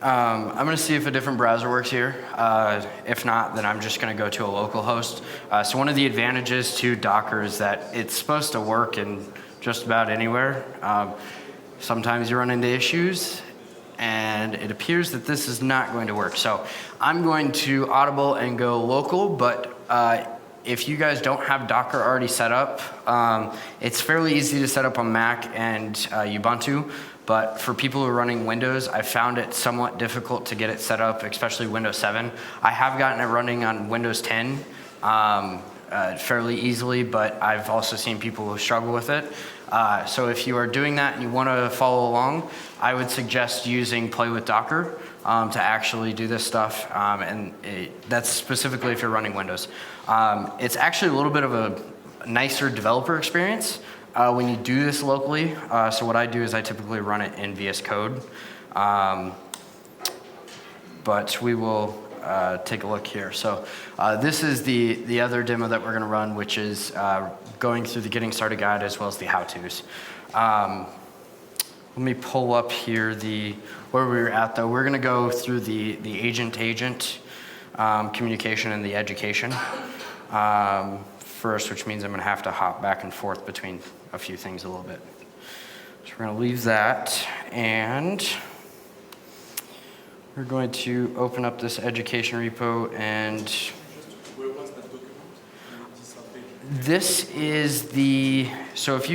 I'm going to see if a different browser works here. If not, then I'm just going to go to a local host. So one of the advantages to Docker is that it's supposed to work in just about anywhere. Sometimes you run into issues, and it appears that this is not going to work. So I'm going to audible and go local, but if you guys don't have Docker already set up, it's fairly easy to set up on Mac and Ubuntu. But for people who are running Windows, I found it somewhat difficult to get it set up, especially Windows 7. I have gotten it running on Windows 10 fairly easily, but I've also seen people who struggle with it. So if you are doing that and you want to follow along, I would suggest using Play with Docker to actually do this stuff, that's specifically if you're running Windows. It's actually a little bit of a nicer developer experience when you do this locally. So what I do is I typically run it in VS Code. But we will take a look here. So this is the other demo that we're going to run, which is going through the getting started guide as well as the how-tos. Let me pull up here where we were at, though. We're going to go through the agent-agent communication and the education first, which means I'm going to have to hop back and forth between a few things a little bit. So we're going to leave that, and we're going to open up this education repo, and where was that document? this is so if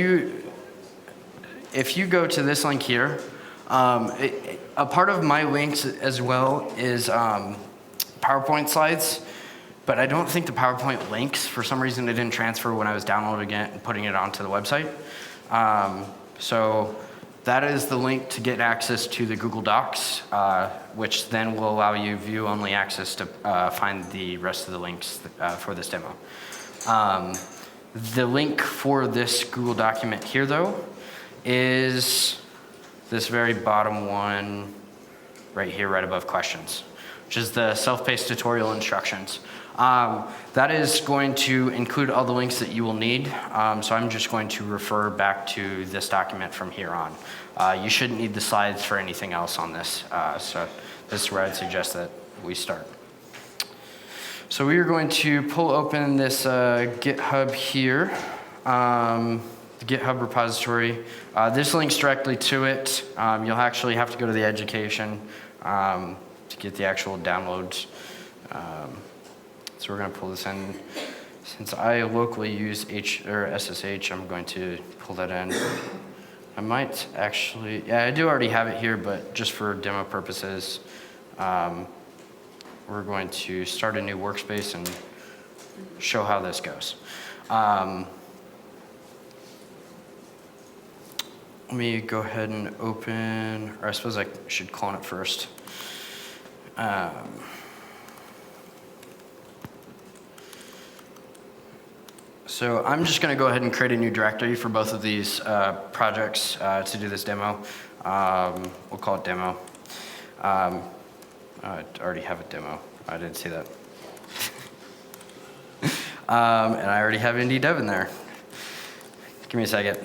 you go to this link here, a part of my links as well is PowerPoint slides, but I don't think the PowerPoint links, for some reason, it didn't transfer when I was downloading it and putting it onto the website. So that is the link to get access to the Google Docs, which then will allow you view-only access to find the rest of the links for this demo. The link for this Google document here, though, is this very bottom one right here, right above questions, which is the self-paced tutorial instructions. That is going to include all the links that you will need, so I'm just going to refer back to this document from here on. You shouldn't need the slides for anything else on this, so this is where I'd suggest that we start. So we are going to pull open this GitHub here, the GitHub repository. This links directly to it. You'll actually have to go to the education to get the actual downloads. So we're going to pull this in. Since I locally use SSH, I'm going to pull that in. I might actually, yeah, I do already have it here, but just for demo purposes, we're going to start a new workspace and show how this goes. Let me go ahead and open, or I suppose I should clone it first. So I'm just going to go ahead and create a new directory for both of these projects to do this demo. We'll call it demo. I already have a demo. I didn't see that. And I already have Indy Dev in there. Give me a second.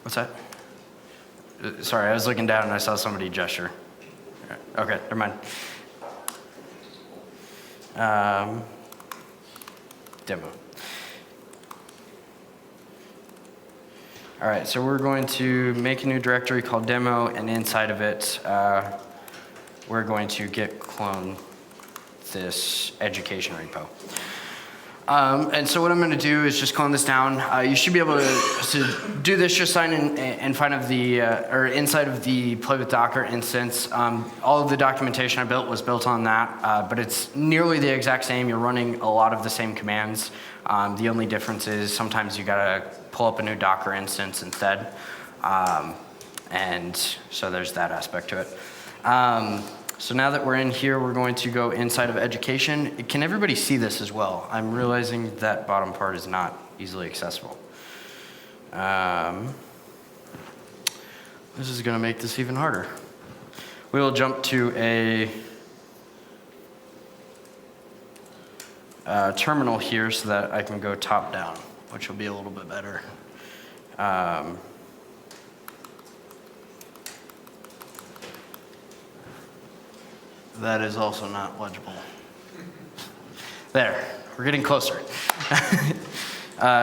What's that? Sorry, I was looking down and I saw somebody gesture. Okay, never mind. Demo. All right, so we're going to make a new directory called demo, and inside of it, we're going to git clone this education repo. And so what I'm going to do is just clone this down. You should be able to do this just sign in front of the, or inside of the Play with Docker instance. All of the documentation I built was built on that, but it's nearly the exact same. You're running a lot of the same commands. The only difference is sometimes you got to pull up a new Docker instance instead. And so there's that aspect to it. So now that we're in here, we're going to go inside of education. Can everybody see this as well? I'm realizing that bottom part is not easily accessible. This is going to make this even harder. We will jump to a terminal here so that I can go top down, which will be a little bit better. That is also not legible. There, we're getting closer.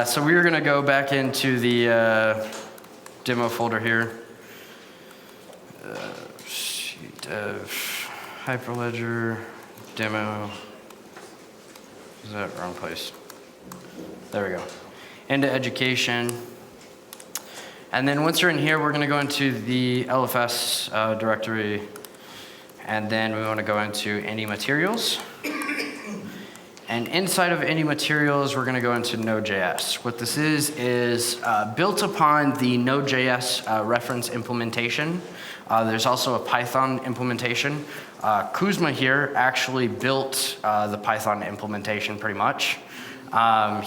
So we're going to go back into the demo folder here. Hyperledger demo. Is that wrong place? There we go. Into education. And then once you're in here, we're going to go into the LFS directory. And then we want to go into Indy materials. And inside of Indy materials, we're going to go into Node.js. What this is built upon the Node.js reference implementation. There's also a Python implementation. Kuzma here actually built the Python implementation pretty much.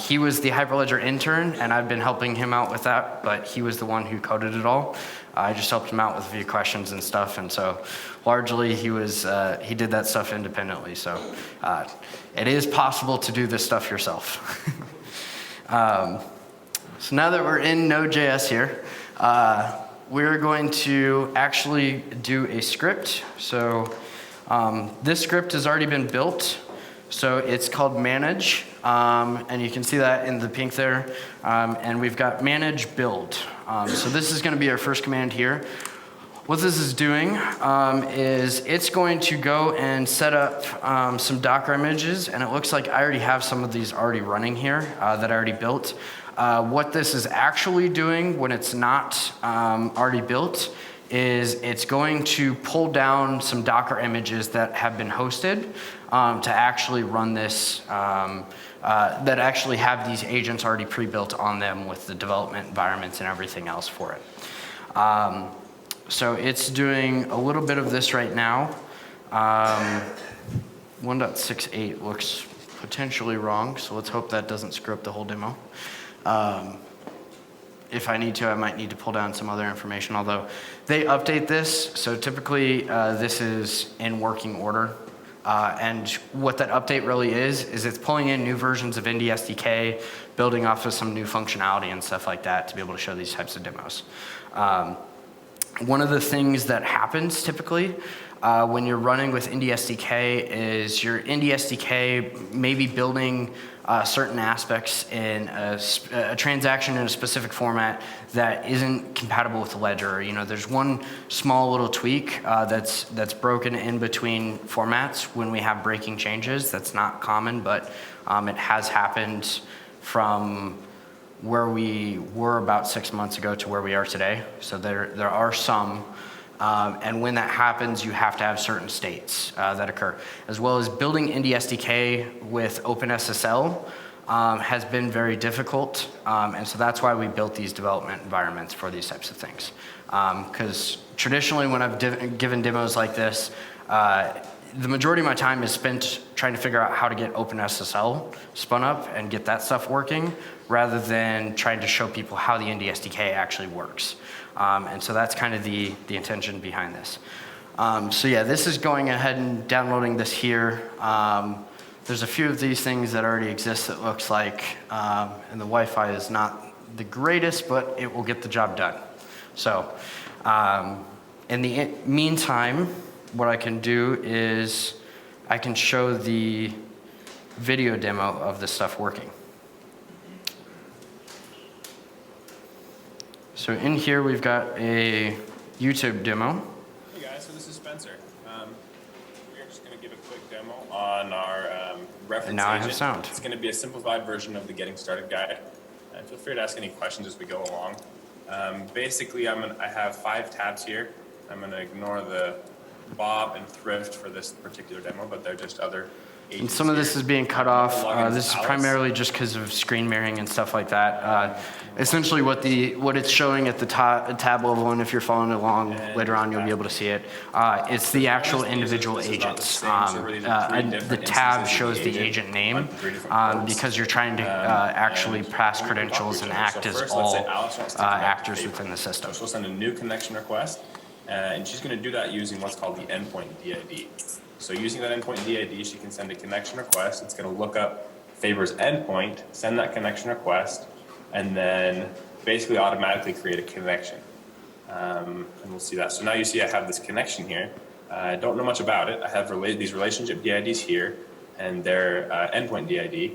He was the Hyperledger intern, and I've been helping him out with that, but he was the one who coded it all. I just helped him out with a few questions and stuff, and so largely he did that stuff independently. So it is possible to do this stuff yourself. So now that we're in Node.js here, we're going to actually do a script. So this script has already been built. So it's called manage, and you can see that in the pink there. And we've got manage build. So this is going to be our first command here. What this is doing is it's going to go and set up some Docker images, and it looks like I already have some of these already running here that I already built. What this is actually doing when it's not already built is it's going to pull down some Docker images that have been hosted to actually run this, that actually have these agents already pre-built on them with the development environments and everything else for it. So it's doing a little bit of this right now. 1.68 looks potentially wrong, so let's hope that doesn't screw up the whole demo. If I need to, I might need to pull down some other information, although they update this, so typically this is in working order. And what that update really is it's pulling in new versions of Indy SDK, building off of some new functionality and stuff like that to be able to show these types of demos. One of the things that happens typically when you're running with Indy SDK is your Indy SDK may be building certain aspects in a transaction in a specific format that isn't compatible with the ledger. You know, there's one small little tweak that's broken in between formats when we have breaking changes. That's not common, but it has happened from where we were about 6 months ago to where we are today. So there are some. And when that happens, you have to have certain states that occur. As well as building Indy SDK with OpenSSL has been very difficult. And so that's why we built these development environments for these types of things. Because traditionally when I've given demos like this, the majority of my time is spent trying to figure out how to get OpenSSL spun up and get that stuff working, rather than trying to show people how the Indy SDK actually works. And so that's kind of the intention behind this. So yeah, this is going ahead and downloading this here. There's a few of these things that already exist, it looks like, and the Wi-Fi is not the greatest, but it will get the job done. So in the meantime, what I can do is I can show the video demo of this stuff working. So in here, we've got a YouTube demo. Hey guys, so this is Spencer. We're just going to give a quick demo on our reference And now agent. I have sound. It's going to be a simplified version of the Getting Started guide. Feel free to ask any questions as we go along. Basically, I have 5 tabs here. I'm going to ignore the Bob and Thrift for this particular demo, but they're just other agents. And some of this is being cut off. Login This is Alice. primarily just because of screen mirroring and stuff like that. Essentially what it's showing at the tab level, and if you're following along later on, you'll be able to see it. It's the actual individual agents. The tab shows the agent name because you're trying to actually pass credentials and act as all actors within the system. So she'll send a new connection request, and she's going to do that using what's called the endpoint DID. So using that endpoint DID, she can send a connection request. It's going to look up Faber's endpoint, send that connection request, and then basically automatically create a connection. And we'll see that. So now you see I have this connection here. I don't know much about it. I have these relationship DIDs here and their endpoint DID.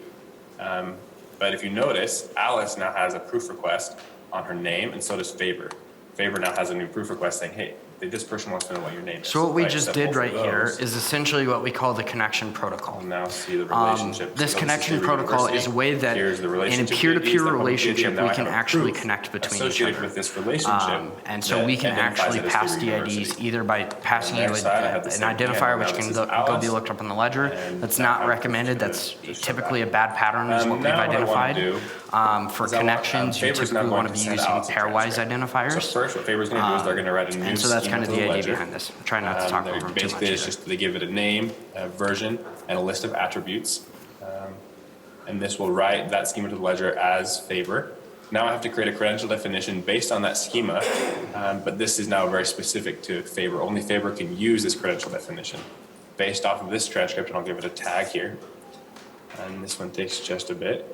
But if you notice, Alice now has a proof request on her name, and so does Faber. Faber now has a new proof request saying, hey, this person wants to know what your name is. So what we If I just accept did both right of here those, is essentially what we call the connection protocol. I'll now see the relationship. This So connection is protocol Faber is a way that Here's the in a relationship peer-to-peer DIDs, the public DID, relationship, and now we I can have a actually proof connect between each associated other. with this relationship. And so that we can identifies actually it as pass Faber DIDs University. either by passing On you their side, I have the an same thing. identifier, Now which this can is go be Alice, looked up in the ledger. and That's now I not have recommended. to That's show typically that. a bad pattern is what we've Now what I wanna identified. do For is I want- connections, you Faber's now typically going want to to be send using Alice a pairwise transcript. identifiers. So first, what Faber's going to do is they're going to write a new And so that's schema kind of to the idea ledger. behind this. I'm trying not to talk over them too much. Basically, it's either. just they give it a name, a version, and a list of attributes. And this will write that schema to the ledger as Faber. Now I have to create a credential definition based on that schema, but this is now very specific to Faber. Only Faber can use this credential definition based off of this transcript, and I'll give it a tag here. And this one takes just a bit.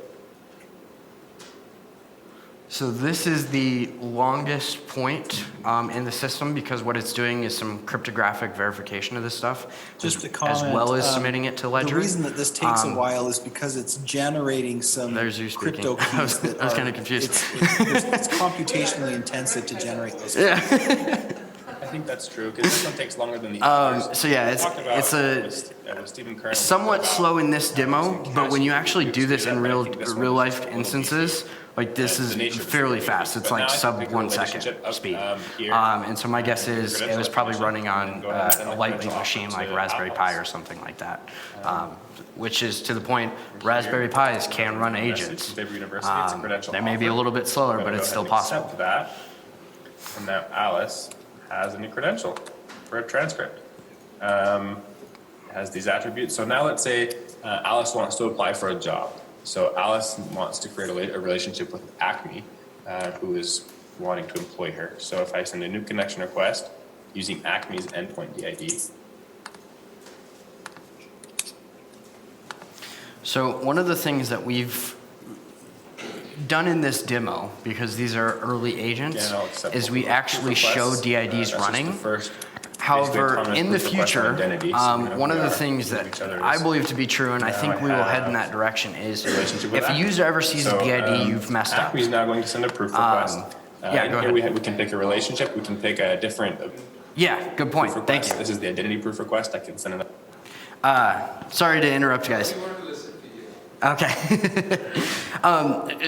So this is the longest point in the system because what it's doing is some cryptographic verification of this stuff, Just a comment. as well as submitting it to Ledger. The reason that this takes a while is because it's generating some There's you speaking. crypto I was- keys that I was are- kinda confused. It's computationally intensive to generate those. I think that's true, because this one takes longer than the others. so yeah, We it's- talked about it's a- with Stephen Curran, Somewhat about slow in this demo, using but when you cache actually do this that, in but I real think this one real is life a little instances, like this the is nature of the fairly system. fast. It's But now like I can sub pick a 1 second relationship up, speed. here. And so my guess is it Credential was probably definition, running on go ahead and send a the lightweight credential machine off like to Raspberry Alice. Pi or something like that. Which is to the point, Raspberry Pis can run Message agents. from Faber University, it's a credential They may be a offer. little bit slower, I'm but gonna it's go still ahead and possible. accept that. And now Alice has a new credential for a transcript. Has these attributes. So now let's say Alice wants to apply for a job. So Alice wants to create a relationship with Acme, who is wanting to employ her. So if I send a new connection request using Acme's endpoint DID, So one of the things that we've done in this demo, because these are early agents, again, I'll accept is both we of those actually proof show requests. DIDs That's just running. the first, However, basically, in the autonomous proof request future, identity, so we know one who of we the are, things who that each other I is. believe to be true, and I Now think I we will head in have that direction, is relationship with if a Acme. user ever sees a So, DID, you've messed up. Acme's now going to send a proof request. yeah, and go here ahead. we can pick a relationship. We can pick a different Yeah, good point. proof Thank request. you. This is the identity proof request. I can send it. Sorry to interrupt, guys. Okay.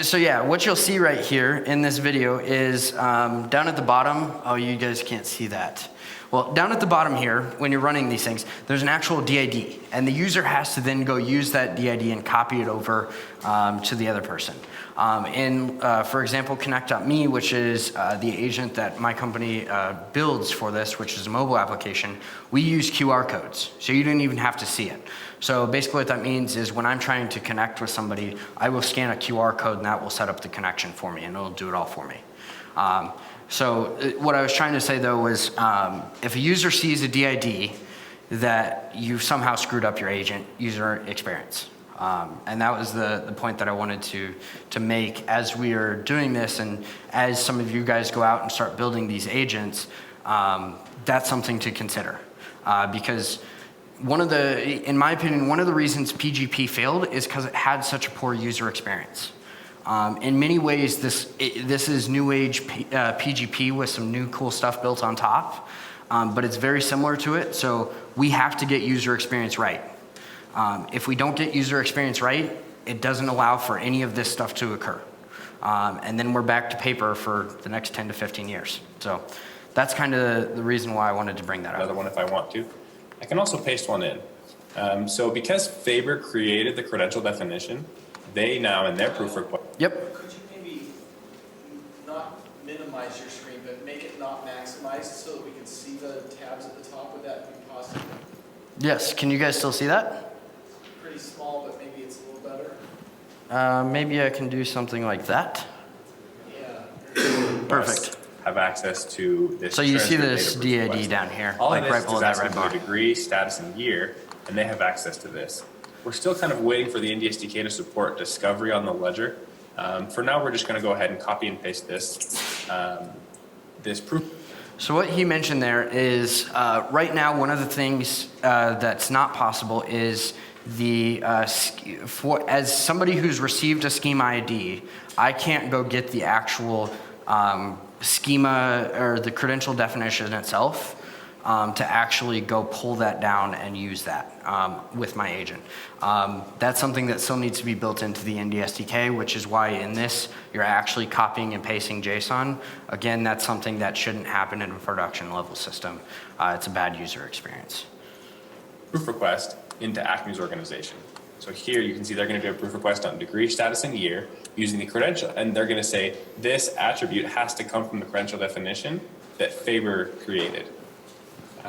So yeah, what you'll see right here in this video is down at the bottom. Oh, you guys can't see that. Well, down at the bottom here, when you're running these things, there's an actual DID, and the user has to then go use that DID and copy it over to the other person. For example, Connect.me, which is the agent that my company builds for this, which is a mobile application, we use QR codes, so you didn't even have to see it. So basically what that means is when I'm trying to connect with somebody, I will scan a QR code and that will set up the connection for me and it'll do it all for me. What I was trying to say though was if a user sees a DID, that you've somehow screwed up your agent user experience. And that was the point that I wanted to make as we are doing this, and as some of you guys go out and start building these agents, that's something to consider. Because in my opinion, one of the reasons PGP failed is because it had such a poor user experience. In many ways, this is new age PGP with some new cool stuff built on top, but it's very similar to it, so we have to get user experience right. If we don't get user experience right, it doesn't allow for any of this stuff to occur. And then we're back to paper for the next 10 to 15 years. So that's kind of the reason why I wanted to bring that Another up. one if I want to. I can also paste one in. So because Faber created the credential definition, they now in their proof request. Yep. Could you maybe not minimize your screen, but make it not maximized so that we can see the tabs at the top? Would that be possible? Yes. Can you guys still see that? Pretty small, but maybe it's a little better. Maybe I can do something like that. Yeah. Perfect. Have access to this. So you see transcript this data proof DID request. down here, All like it is right below is that asking red for bar. the degree, status, and year, and they have access to this. We're still kind of waiting for the Indy SDK to support discovery on the ledger. For now, we're just going to go ahead and copy and paste this. this proof. So what he mentioned there is right now one of the things that's not possible is as somebody who's received a schema ID, I can't go get the actual schema or the credential definition itself to actually go pull that down and use that with my agent. That's something that still needs to be built into the Indy SDK, which is why in this you're actually copying and pasting JSON. Again, that's something that shouldn't happen in a production level system. It's a bad user experience. Proof request into Acme's organization. So here you can see they're going to do a proof request on degree, status, and year using the credential. And they're going to say this attribute has to come from the credential definition that Faber created.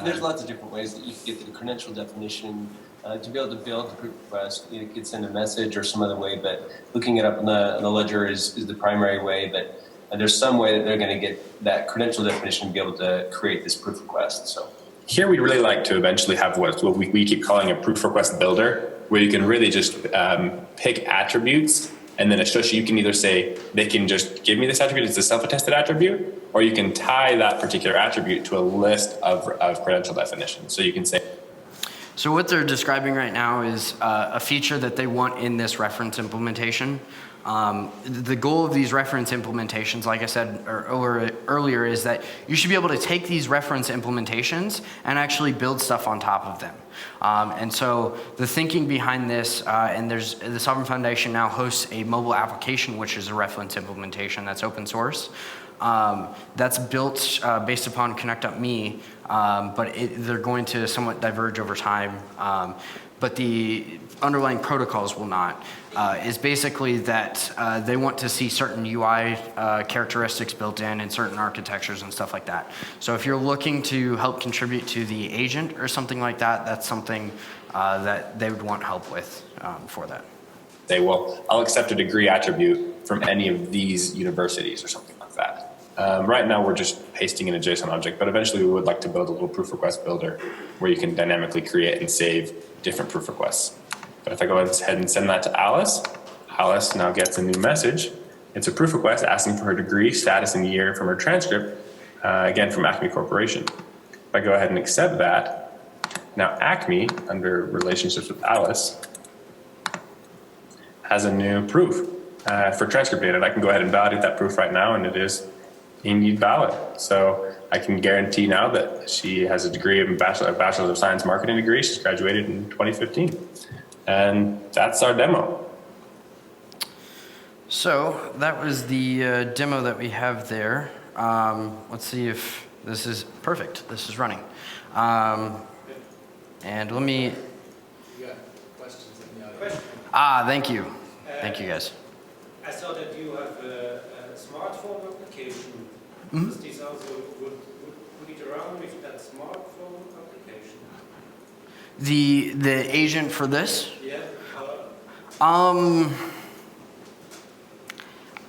There's lots of different ways that you can get the credential definition to be able to build the proof request. You could send a message or some other way, but looking it up on the ledger is the primary way. But there's some way that they're going to get that credential definition to be able to create this proof request. So here we'd really like to eventually have what we keep calling a proof request builder, where you can really just pick attributes, and then you can either say they can just give me this attribute as a self-attested attribute, or you can tie that particular attribute to a list of credential definitions. So you can say. So what they're describing right now is a feature that they want in this reference implementation. The goal of these reference implementations, like I said earlier, is that you should be able to take these reference implementations and actually build stuff on top of them. And so the thinking behind this, and the Sovereign Foundation now hosts a mobile application, which is a reference implementation that's open source. That's built based upon ConnectUpMe, but they're going to somewhat diverge over time. But the underlying protocols will not. Is basically that they want to see certain UI characteristics built in certain architectures and stuff like that. So if you're looking to help contribute to the agent or something like that, that's something that they would want help with for that. Say, well, I'll accept a degree attribute from any of these universities or something like that. Right now we're just pasting in a JSON object, but eventually we would like to build a little proof request builder where you can dynamically create and save different proof requests. But if I go ahead and send that to Alice, Alice now gets a new message. It's a proof request asking for her degree, status, and year from her transcript, again from Acme Corporation. If I go ahead and accept that, now Acme, under relationships with Alice, has a new proof for transcript data. And I can go ahead and validate that proof right now, and it is indeed valid. So I can guarantee now that she has a degree of Bachelor of Science Marketing degree. She's graduated in 2015. And that's our demo. So that was the demo that we have there. Let's see if this is perfect. This is running. And let me. You got questions in the audience? Thank you. Thank you, guys. I saw that you have a smartphone application. Mm-hmm. Does this also would it around with that smartphone application? The agent for this? Yeah. I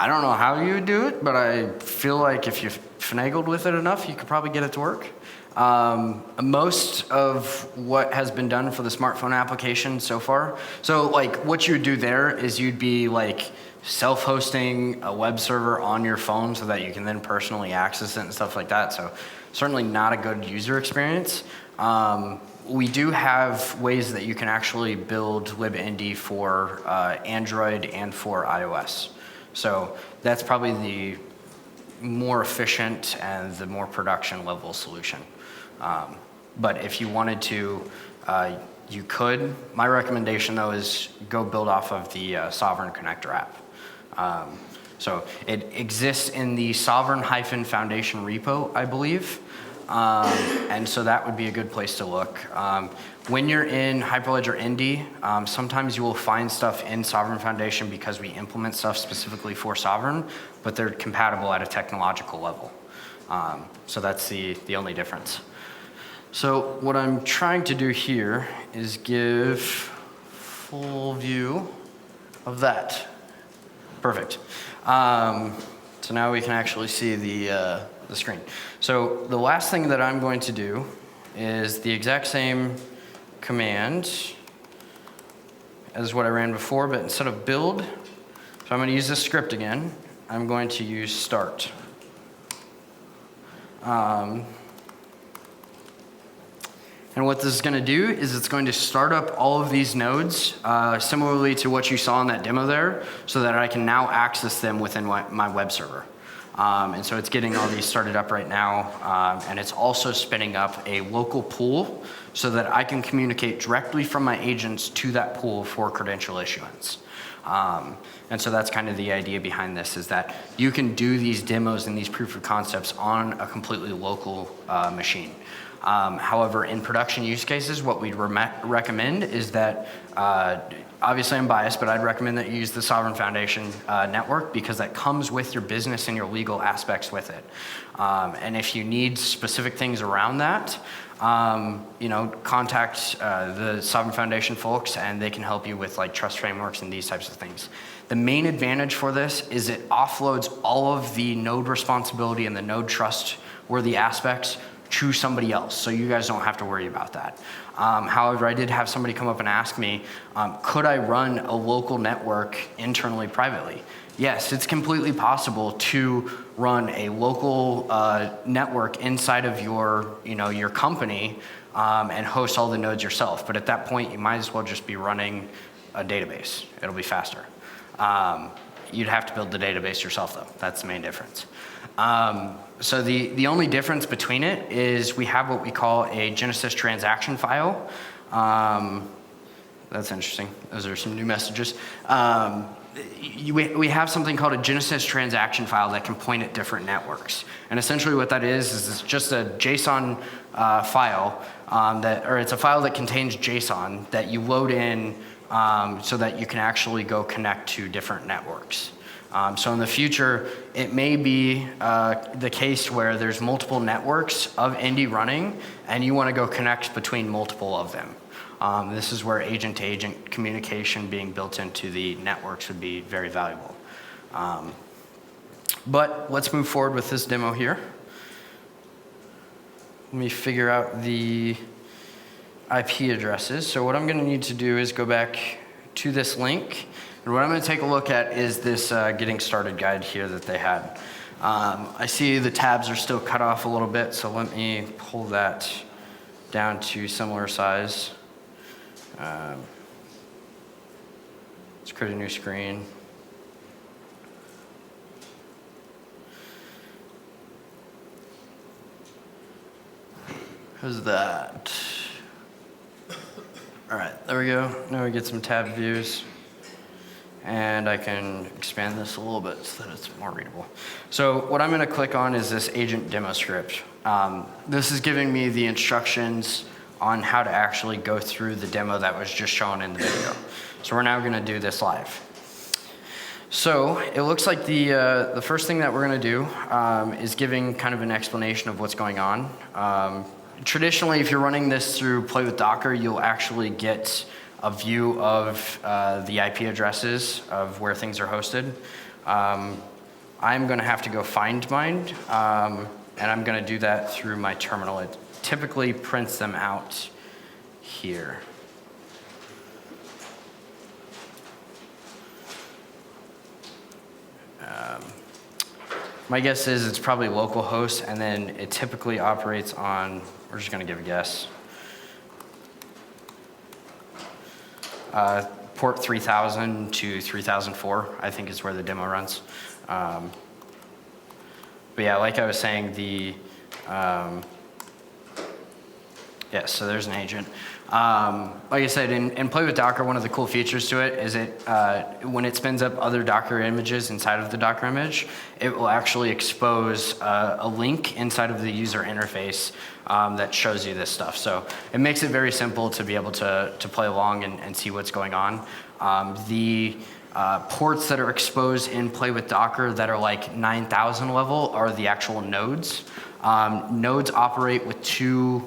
don't know how you would do it, but I feel like if you finagled with it enough, you could probably get it to work. Most of what has been done for the smartphone application so far, so like what you would do there is you'd be like self-hosting a web server on your phone so that you can then personally access it and stuff like that. So certainly not a good user experience. We do have ways that you can actually build libindy for Android and for iOS. So that's probably the more efficient and the more production level solution. But if you wanted to, you could. My recommendation though is go build off of the Sovereign Connector app. So it exists in the Sovereign-Foundation repo, I believe. And so that would be a good place to look. When you're in Hyperledger Indy, sometimes you will find stuff in Sovereign Foundation because we implement stuff specifically for Sovereign, but they're compatible at a technological level. So that's the only difference. So what I'm trying to do here is give full view of that. Perfect. So now we can actually see the screen. So the last thing that I'm going to do is the exact same command as what I ran before, but instead of build, so I'm going to use this script again. I'm going to use start. And what this is going to do is it's going to start up all of these nodes, similarly to what you saw in that demo there, so that I can now access them within my web server. And so it's getting all these started up right now, and it's also spinning up a local pool so that I can communicate directly from my agents to that pool for credential issuance. And so that's kind of the idea behind this, is that you can do these demos and these proof of concepts on a completely local machine. However, in production use cases, what we'd recommend is that, obviously I'm biased, but I'd recommend that you use the Sovereign Foundation network, because that comes with your business and your legal aspects with it. And if you need specific things around that, contact the Sovereign Foundation folks, and they can help you with like trust frameworks and these types of things. The main advantage for this is it offloads all of the node responsibility and the node trustworthy aspects to somebody else, so you guys don't have to worry about that. However, I did have somebody come up and ask me, could I run a local network internally privately? Yes, it's completely possible to run a local network inside of your company and host all the nodes yourself. But at that point, you might as well just be running a database. It'll be faster. You'd have to build the database yourself, though. That's the main difference. So the only difference between it is we have what we call a Genesis transaction file. That's interesting. Those are some new messages. We have something called a Genesis transaction file that can point at different networks. And essentially what that is it's just a JSON file, or it's a file that contains JSON that you load in so that you can actually go connect to different networks. So in the future, it may be the case where there's multiple networks of Indy running, and you want to go connect between multiple of them. This is where agent-to-agent communication being built into the networks would be very valuable. But let's move forward with this demo here. Let me figure out the IP addresses. So what I'm going to need to do is go back to this link. And what I'm going to take a look at is this getting started guide here that they had. I see the tabs are still cut off a little bit, so let me pull that down to similar size. Let's create a new screen. How's that? All right, there we go. Now we get some tab views. And I can expand this a little bit so that it's more readable. So what I'm going to click on is this agent demo script. This is giving me the instructions on how to actually go through the demo that was just shown in the video. So we're now going to do this live. So it looks like the first thing that we're going to do is giving kind of an explanation of what's going on. Traditionally, if you're running this through Play with Docker, you'll actually get a view of the IP addresses of where things are hosted. I'm going to have to go find mine, and I'm going to do that through my terminal. It typically prints them out here. My guess is it's probably localhost, and then it typically operates on, we're just going to give a guess, port 3000 to 3004, I think is where the demo runs. But yeah, like I was saying, yeah, so there's an agent. Like I said, in Play with Docker, one of the cool features to it is when it spins up other Docker images inside of the Docker image, it will actually expose a link inside of the user interface that shows you this stuff. So it makes it very simple to be able to play along and see what's going on. The ports that are exposed in Play with Docker that are like 9,000 level are the actual nodes. Nodes operate with two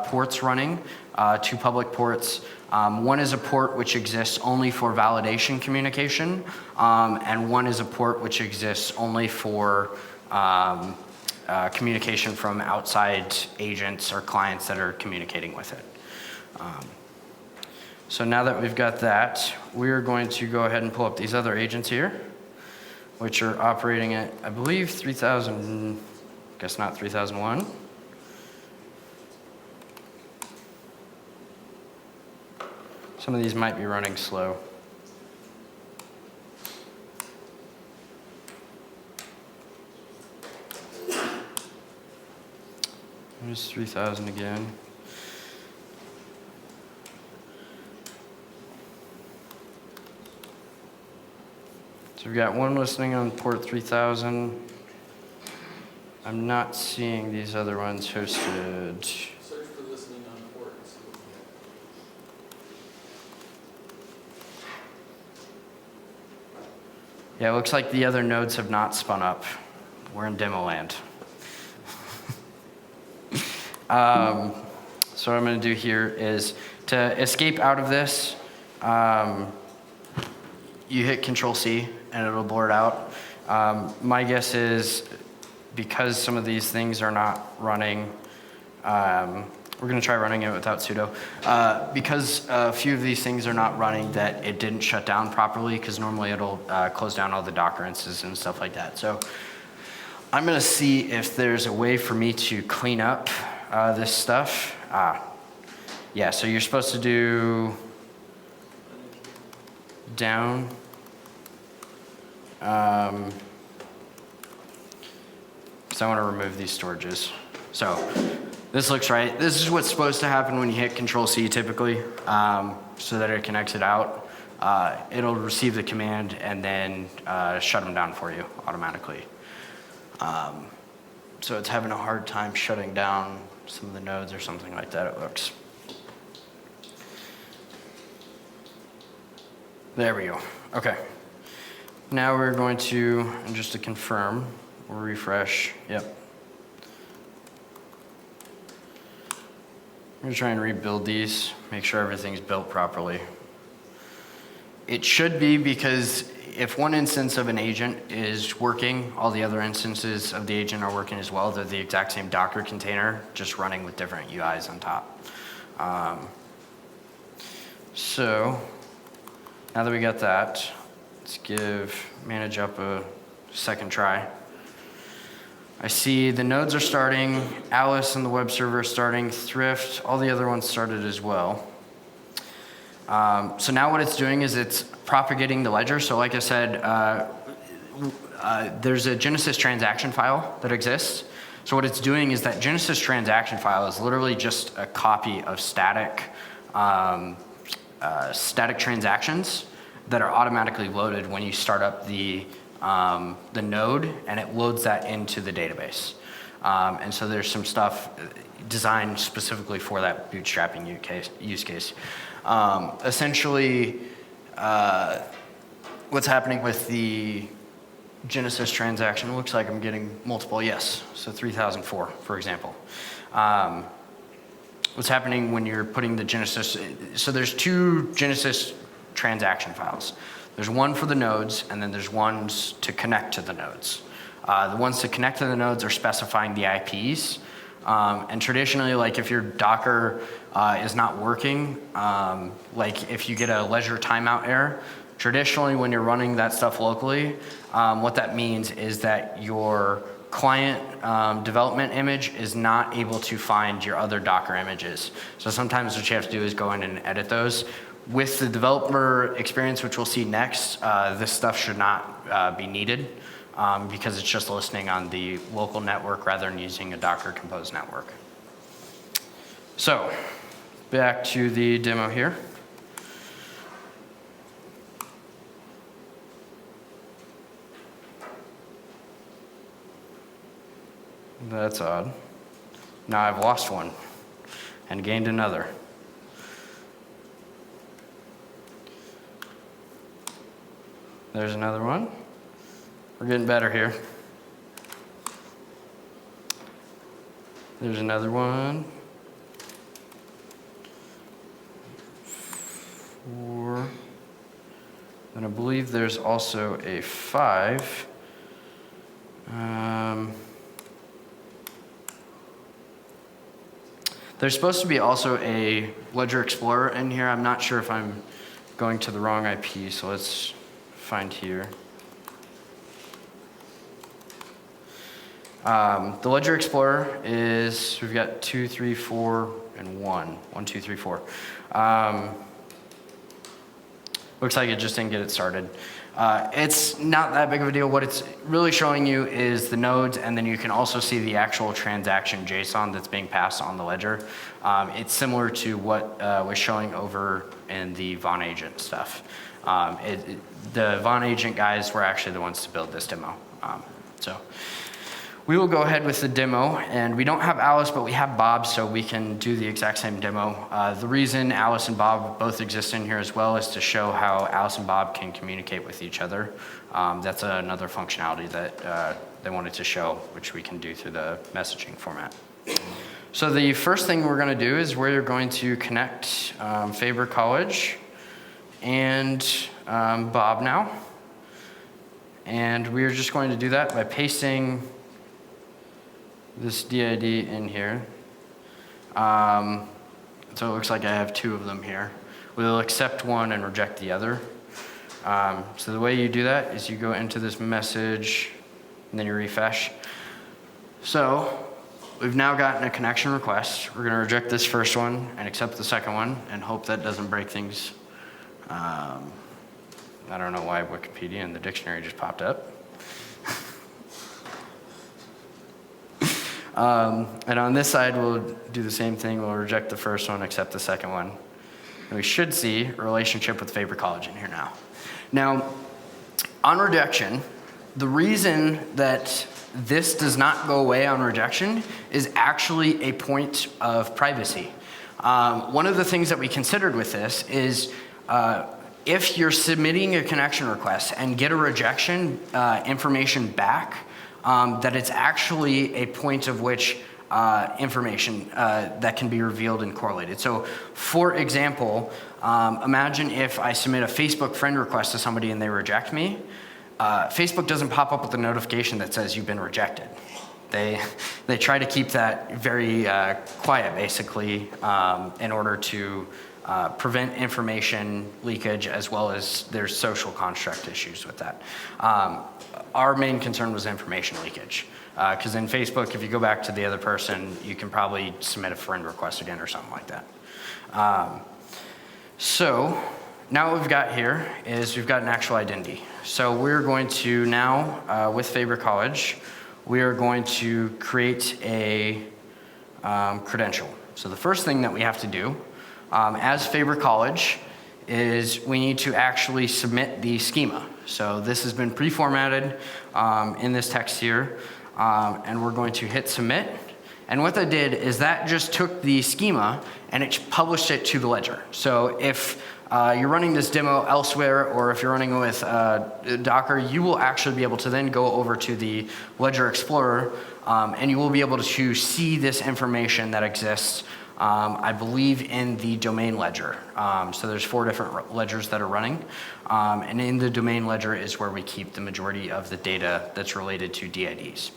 ports running, two public ports. One is a port which exists only for validation communication, and one is a port which exists only for communication from outside agents or clients that are communicating with it. So now that we've got that, we're going to go ahead and pull up these other agents here, which are operating at, I believe, 3,000. Guess not 3001. Some of these might be running slow. There's 3000 again. So we've got one listening on port 3000. I'm not seeing these other ones hosted. Search for listening on port and see what we get. Yeah, it looks like the other nodes have not spun up. We're in demo land. So what I'm going to do here is to escape out of this, you hit Control-C and it'll blur it out. My guess is because some of these things are not running, we're going to try running it without sudo. Because a few of these things are not running, that it didn't shut down properly, because normally it'll close down all the Docker instances and stuff like that. So I'm going to see if there's a way for me to clean up this stuff. Yeah, so you're supposed to do down. So I want to remove these storages. So this looks right. This is what's supposed to happen when you hit Control-C typically, so that it can exit out. It'll receive the command and then shut them down for you automatically. So it's having a hard time shutting down some of the nodes or something like that, it looks. There we go. Okay. Now we're going to, and just to confirm, we'll refresh. Yep. I'm going to try and rebuild these, make sure everything's built properly. It should be, because if one instance of an agent is working, all the other instances of the agent are working as well. They're the exact same Docker container, just running with different UIs on top. So now that we got that, let's give manage up a second try. I see the nodes are starting, Alice and the web server is starting, Thrift, all the other ones started as well. So now what it's doing is it's propagating the ledger. So like I said, there's a Genesis transaction file that exists. So what it's doing is that Genesis transaction file is literally just a copy of static transactions that are automatically loaded when you start up the node, and it loads that into the database. And so there's some stuff designed specifically for that bootstrapping use case. Essentially, what's happening with the Genesis transaction, looks like I'm getting multiple, yes, so 3004, for example. What's happening when you're putting the Genesis, so there's two Genesis transaction files. There's one for the nodes, and then there's ones to connect to the nodes. The ones to connect to the nodes are specifying the IPs. And traditionally, like if your Docker is not working, like if you get a Ledger timeout error, traditionally when you're running that stuff locally, what that means is that your client development image is not able to find your other Docker images. So sometimes what you have to do is go in and edit those. With the developer experience, which we'll see next, this stuff should not be needed. Because it's just listening on the local network rather than using a Docker Compose network. So, back to the demo here. That's odd. Now I've lost one and gained another. There's another one. We're getting better here. There's another one. 4. And I believe there's also a 5. There's supposed to be also a Ledger Explorer in here. I'm not sure if I'm going to the wrong IP, so let's find here. The Ledger Explorer is, we've got 2, 3, 4, and 1. 1, 2, 3, 4. Looks like it just didn't get it started. It's not that big of a deal. What it's really showing you is the nodes, and then you can also see the actual transaction JSON that's being passed on the ledger. It's similar to what was showing over in the Von Agent stuff. The Von Agent guys were actually the ones to build this demo. So we will go ahead with the demo, and we don't have Alice, but we have Bob, so we can do the exact same demo. The reason Alice and Bob both exist in here as well is to show how Alice and Bob can communicate with each other. That's another functionality that they wanted to show, which we can do through the messaging format. So the first thing we're going to do is we're going to connect Faber College and Bob now. And we're just going to do that by pasting this DID in here. So it looks like I have 2 of them here. We'll accept one and reject the other. So the way you do that is you go into this message and then you refresh. So we've now gotten a connection request. We're gonna reject this first one and accept the second one and hope that doesn't break things. I don't know why Wikipedia and the dictionary just popped up. And on this side, we'll do the same thing. We'll reject the first one, accept the second one. And we should see a relationship with Faber College in here now. Now, on rejection, the reason that this does not go away on rejection is actually a point of privacy. One of the things that we considered with this is if you're submitting a connection request and get a rejection information back, that it's actually a point of which information that can be revealed and correlated. So for example, imagine if I submit a Facebook friend request to somebody and they reject me. Facebook doesn't pop up with a notification that says you've been rejected. They try to keep that very quiet, basically, in order to prevent information leakage, as well as there's social construct issues with that. Our main concern was information leakage, because in Facebook, if you go back to the other person, you can probably submit a friend request again or something like that. So now what we've got here is we've got an actual identity. So we're going to now, with Faber College, we are going to create a credential. So the first thing that we have to do as Faber College is we need to actually submit the schema. So this has been pre-formatted in this text here, and we're going to hit submit. And what that did is that just took the schema and it published it to the ledger. So if you're running this demo elsewhere, or if you're running with Docker, you will actually be able to then go over to the Ledger Explorer, and you will be able to see this information that exists, I believe, in the domain ledger. So there's 4 different ledgers that are running, and in the domain ledger is where we keep the majority of the data that's related to DIDs.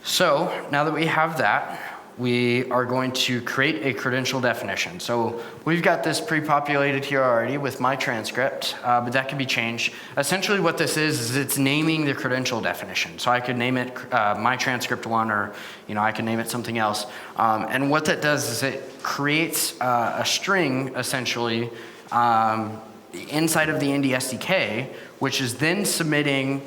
So now that we have that, we are going to create a credential definition. So we've got this pre-populated here already with my transcript, but that can be changed. Essentially what this is it's naming the credential definition. So I could name it my transcript 1, or I could name it something else. And what that does is it creates a string, essentially, inside of the Indy SDK, which is then submitting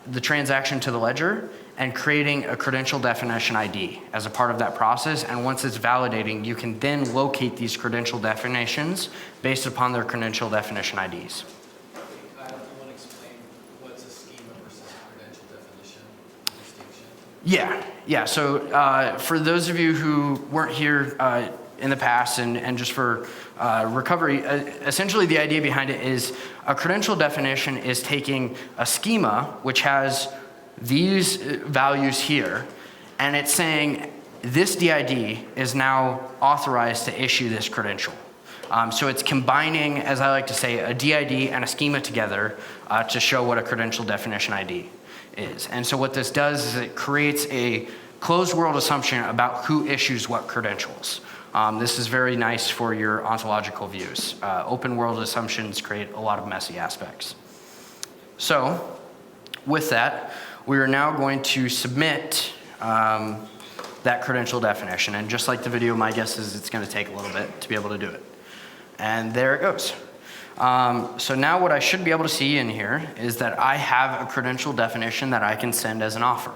the transaction to the ledger and creating a credential definition ID as a part of that process. And once it's validating, you can then locate these credential definitions based upon their credential definition IDs. Kyle, do you want to explain what's a schema versus a credential definition distinction? Yeah. So for those of you who weren't here in the past, and just for recovery, essentially the idea behind it is a credential definition is taking a schema which has these values here, and it's saying this DID is now authorized to issue this credential. So it's combining, as I like to say, a DID and a schema together to show what a credential definition ID is. And so what this does is it creates a closed world assumption about who issues what credentials. This is very nice for your ontological views. Open world assumptions create a lot of messy aspects. So with that, we are now going to submit that credential definition. And just like the video, my guess is it's going to take a little bit to be able to do it. And there it goes. So now what I should be able to see in here is that I have a credential definition that I can send as an offer.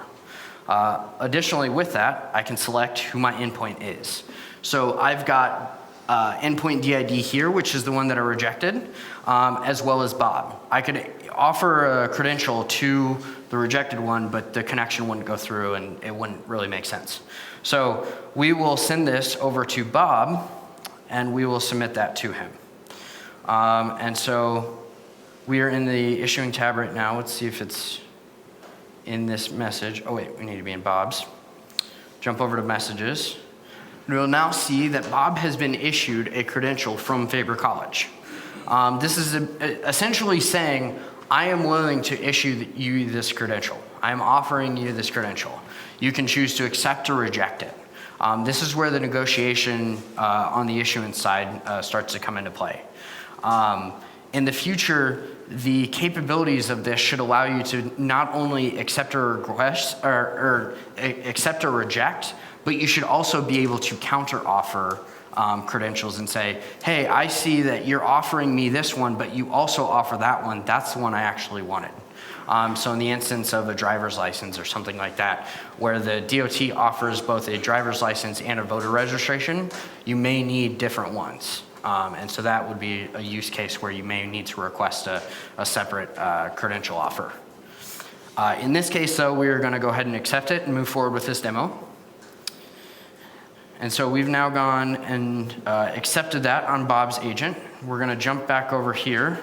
Additionally, with that, I can select who my endpoint is. So I've got endpoint DID here, which is the one that I rejected, as well as Bob. I could offer a credential to the rejected one, but the connection wouldn't go through and it wouldn't really make sense. So we will send this over to Bob and we will submit that to him. And so we are in the issuing tab right now. Let's see if it's in this message. Oh wait, we need to be in Bob's. Jump over to messages. And we'll now see that Bob has been issued a credential from Faber College. This is essentially saying, I am willing to issue you this credential. I am offering you this credential. You can choose to accept or reject it. This is where the negotiation on the issuance side starts to come into play. In the future, the capabilities of this should allow you to not only accept a request or accept or reject, but you should also be able to counter offer credentials and say, hey, I see that you're offering me this one, but you also offer that one. That's the one I actually wanted. So in the instance of a driver's license or something like that, where the DOT offers both a driver's license and a voter registration, you may need different ones. And so that would be a use case where you may need to request a separate credential offer. In this case, though, we are going to go ahead and accept it and move forward with this demo. And so we've now gone and accepted that on Bob's agent. We're going to jump back over here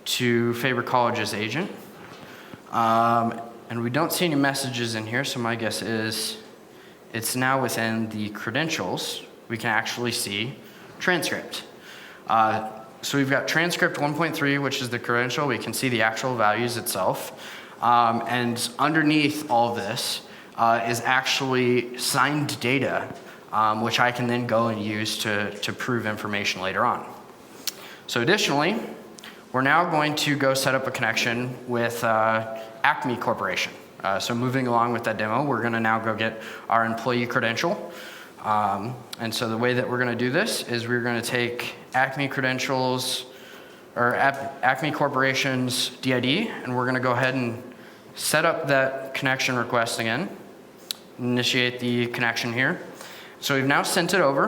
to Faber College's agent. And we don't see any messages in here, so my guess is it's now within the credentials. We can actually see transcript. So we've got transcript 1.3, which is the credential. We can see the actual values itself. And underneath all of this is actually signed data, which I can then go and use to prove information later on. So additionally, we're now going to go set up a connection with Acme Corporation. So moving along with that demo, we're going to now go get our employee credential. And so the way that we're going to do this is we're going to take Acme Credentials, or Acme Corporation's DID, and we're going to go ahead and set up that connection request again, initiate the connection here. So we've now sent it over.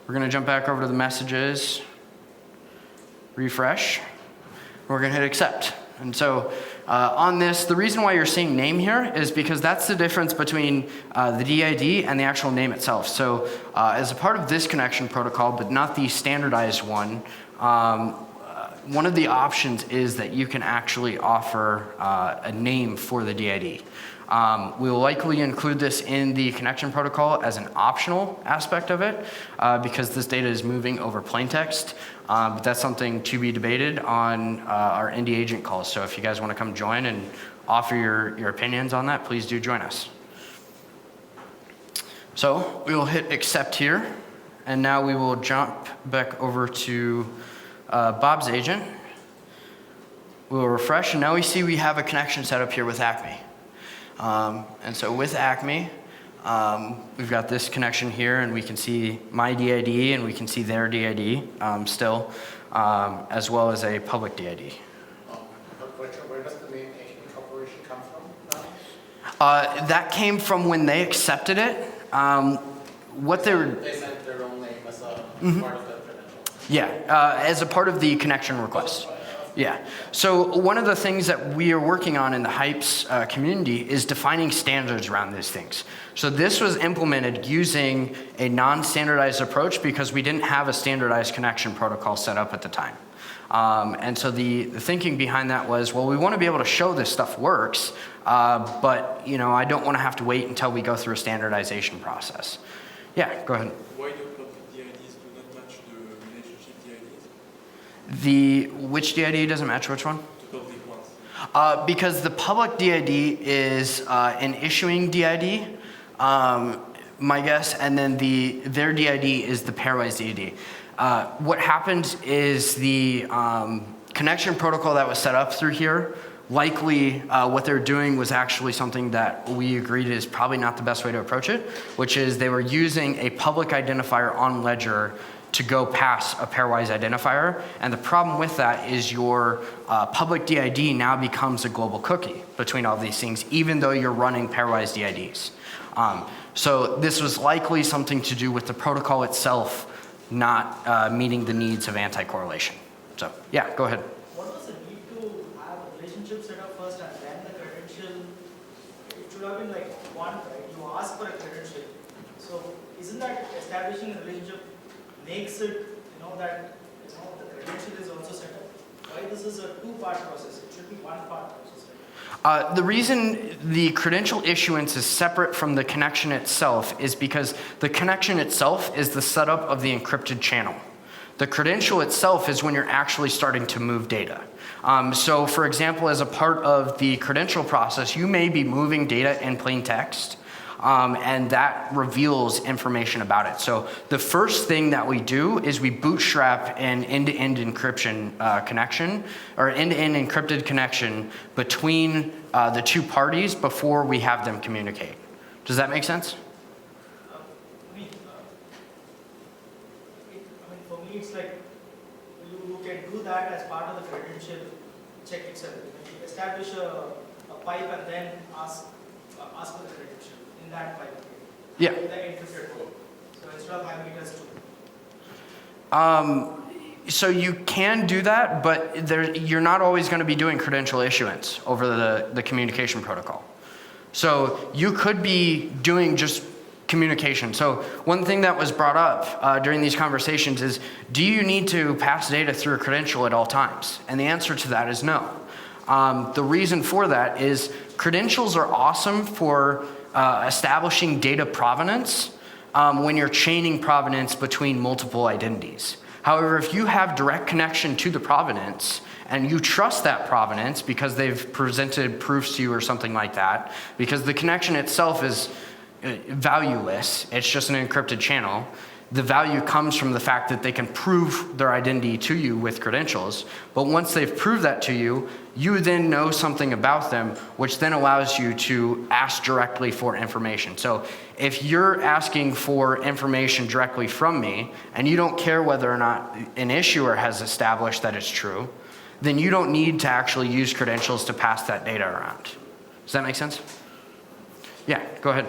We're going to jump back over to the messages, refresh. We're going to hit accept. And so on this, the reason why you're seeing name here is because that's the difference between the DID and the actual name itself. So as a part of this connection protocol, but not the standardized one, one of the options is that you can actually offer a name for the DID. We will likely include this in the connection protocol as an optional aspect of it because this data is moving over plain text. But that's something to be debated on our Indy agent calls. So if you guys want to come join and offer your opinions on that, please do join us. So we will hit accept here. And now we will jump back over to Bob's agent. We will refresh. And now we see we have a connection set up here with Acme. And so with Acme, we've got this connection here, and we can see my DID, and we can see their DID still, as well as a public DID. Where does the name Acme Corporation come from? That came from when they accepted it. What they were... They sent their own name as a part of the credential. Yeah, as a part of the connection request. Yeah. So one of the things that we are working on in the Hypes community is defining standards around these things. So this was implemented using a non-standardized approach because we didn't have a standardized connection protocol set up at the time. And so the thinking behind that was, well, we want to be able to show this stuff works, but I don't want to have to wait until we go through a standardization process. Yeah, go ahead. Why do public DIDs do not match the relationship DIDs? Which DID doesn't match which one? The public ones. Because the public DID is an issuing DID, my guess, and then their DID is the pairwise DID. What happened is the connection protocol that was set up through here likely what they're doing was actually something that we agreed is probably not the best way to approach it, which is they were using a public identifier on Ledger to go past a pairwise identifier. And the problem with that is your public DID now becomes a global cookie between all these things, even though you're running pairwise DIDs. So this was likely something to do with the protocol itself not meeting the needs of anti-correlation. So yeah, go ahead. What was the need to have a relationship set up first and then the credential? It should have been like one, right? You ask for a credential. So isn't that establishing a relationship makes it, that the credential is also set up? Why this is a two-part process? It should be one-part process. The reason the credential issuance is separate from the connection itself is because the connection itself is the setup of the encrypted channel. The credential itself is when you're actually starting to move data. So for example, as a part of the credential process, you may be moving data in plain text, and that reveals information about it. So the first thing that we do is we bootstrap an end-to-end encryption connection, or end-to-end encrypted connection between the two parties before we have them communicate. Does that make sense? For me, it's like you can do that as part of the credential check itself. You establish a pipe and then ask for the credential in that pipe. Yeah. In the encrypted code. So instead of having it as two. So you can do that, but you're not always going to be doing credential issuance over the communication protocol. So you could be doing just communication. So one thing that was brought up during these conversations is, do you need to pass data through a credential at all times? And the answer to that is no. The reason for that is credentials are awesome for establishing data provenance when you're chaining provenance between multiple identities. However, if you have direct connection to the provenance and you trust that provenance because they've presented proofs to you or something like that, because the connection itself is valueless, it's just an encrypted channel, the value comes from the fact that they can prove their identity to you with credentials. But once they've proved that to you, you then know something about them, which then allows you to ask directly for information. So if you're asking for information directly from me, and you don't care whether or not an issuer has established that it's true, then you don't need to actually use credentials to pass that data around. Does that make sense? Yeah, go ahead.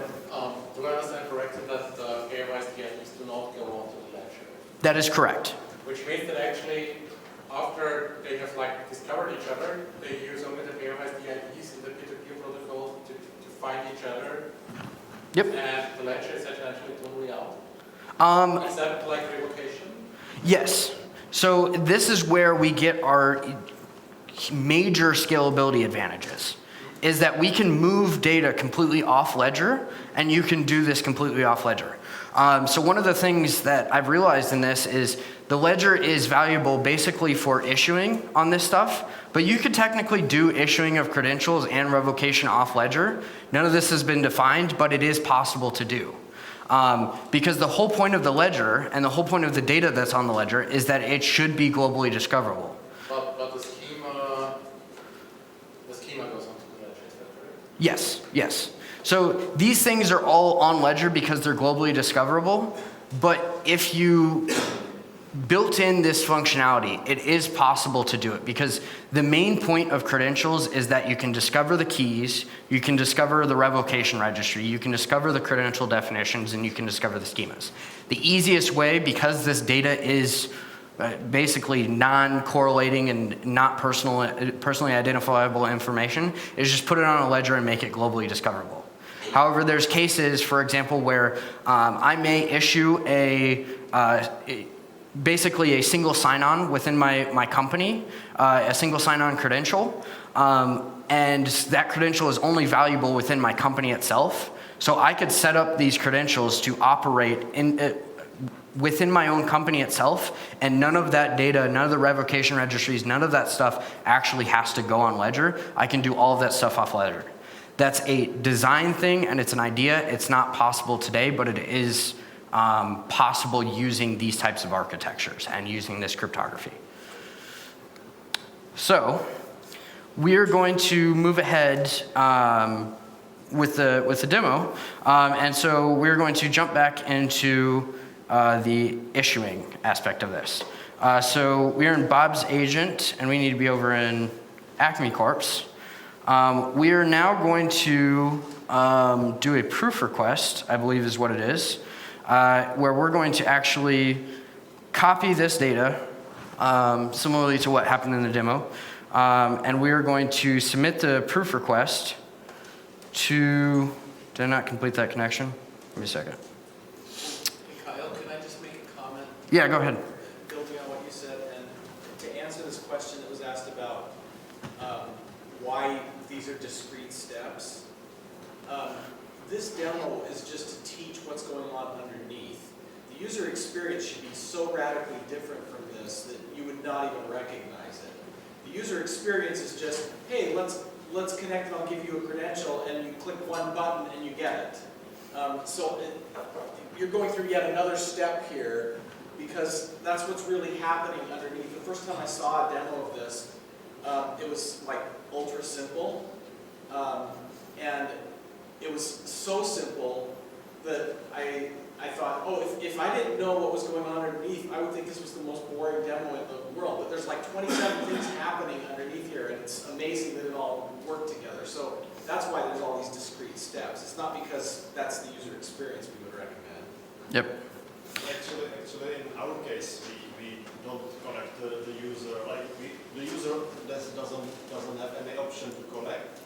Do I understand correctly that the pairwise DIDs do not go onto the ledger? That is correct. Which means that actually, after they have discovered each other, they use only the pairwise DIDs in the P2P protocol to find each other. Yep. And the ledger is essentially totally out. Is that like revocation? Yes. So this is where we get our major scalability advantages, is that we can move data completely off ledger, and you can do this completely off ledger. So one of the things that I've realized in this is the ledger is valuable basically for issuing on this stuff, but you could technically do issuing of credentials and revocation off ledger. None of this has been defined, but it is possible to do. Because the whole point of the ledger and the whole point of the data that's on the ledger is that it should be globally discoverable. But the schema goes onto the ledger, is that correct? Yes, yes. So these things are all on ledger because they're globally discoverable, but if you built in this functionality, it is possible to do it, because the main point of credentials is that you can discover the keys, you can discover the revocation registry, you can discover the credential definitions, and you can discover the schemas. The easiest way, because this data is basically non-correlating and not personally identifiable information, is just put it on a ledger and make it globally discoverable. However, there's cases, for example, where I may issue basically a single sign-on within my company, a single sign-on credential, and that credential is only valuable within my company itself. So I could set up these credentials to operate within my own company itself, and none of that data, none of the revocation registries, none of that stuff actually has to go on ledger. I can do all of that stuff off ledger. That's a design thing, and it's an idea. It's not possible today, but it is possible using these types of architectures and using this cryptography. So we are going to move ahead with the demo. And so we're going to jump back into the issuing aspect of this. So we're in Bob's agent, and we need to be over in Acme Corp's. We are now going to do a proof request, I believe is what it is, where we're going to actually copy this data, similarly to what happened in the demo, and we are going to submit the proof request to, did I not complete that connection? Give me a second. Hey Kyle, can I just make a comment? Yeah, go ahead. Building on what you said, and to answer this question that was asked about why these are discrete steps, this demo is just to teach what's going on underneath. The user experience should be so radically different from this that you would not even recognize it. The user experience is just, hey, let's connect and I'll give you a credential, and you click one button and you get it. You're going through yet another step here because that's what's really happening underneath. The first time I saw a demo of this, it was like ultra simple, and it was so simple that I thought, oh, if I didn't know what was going on underneath, I would think this was the most boring demo in the world. But there's like 27 things happening underneath here, and it's amazing that it all worked together. So that's why there's all these discrete steps. It's not because that's the user experience we would recommend. Yep. Actually, in our case, we don't connect the user. Like the user doesn't have any option to connect.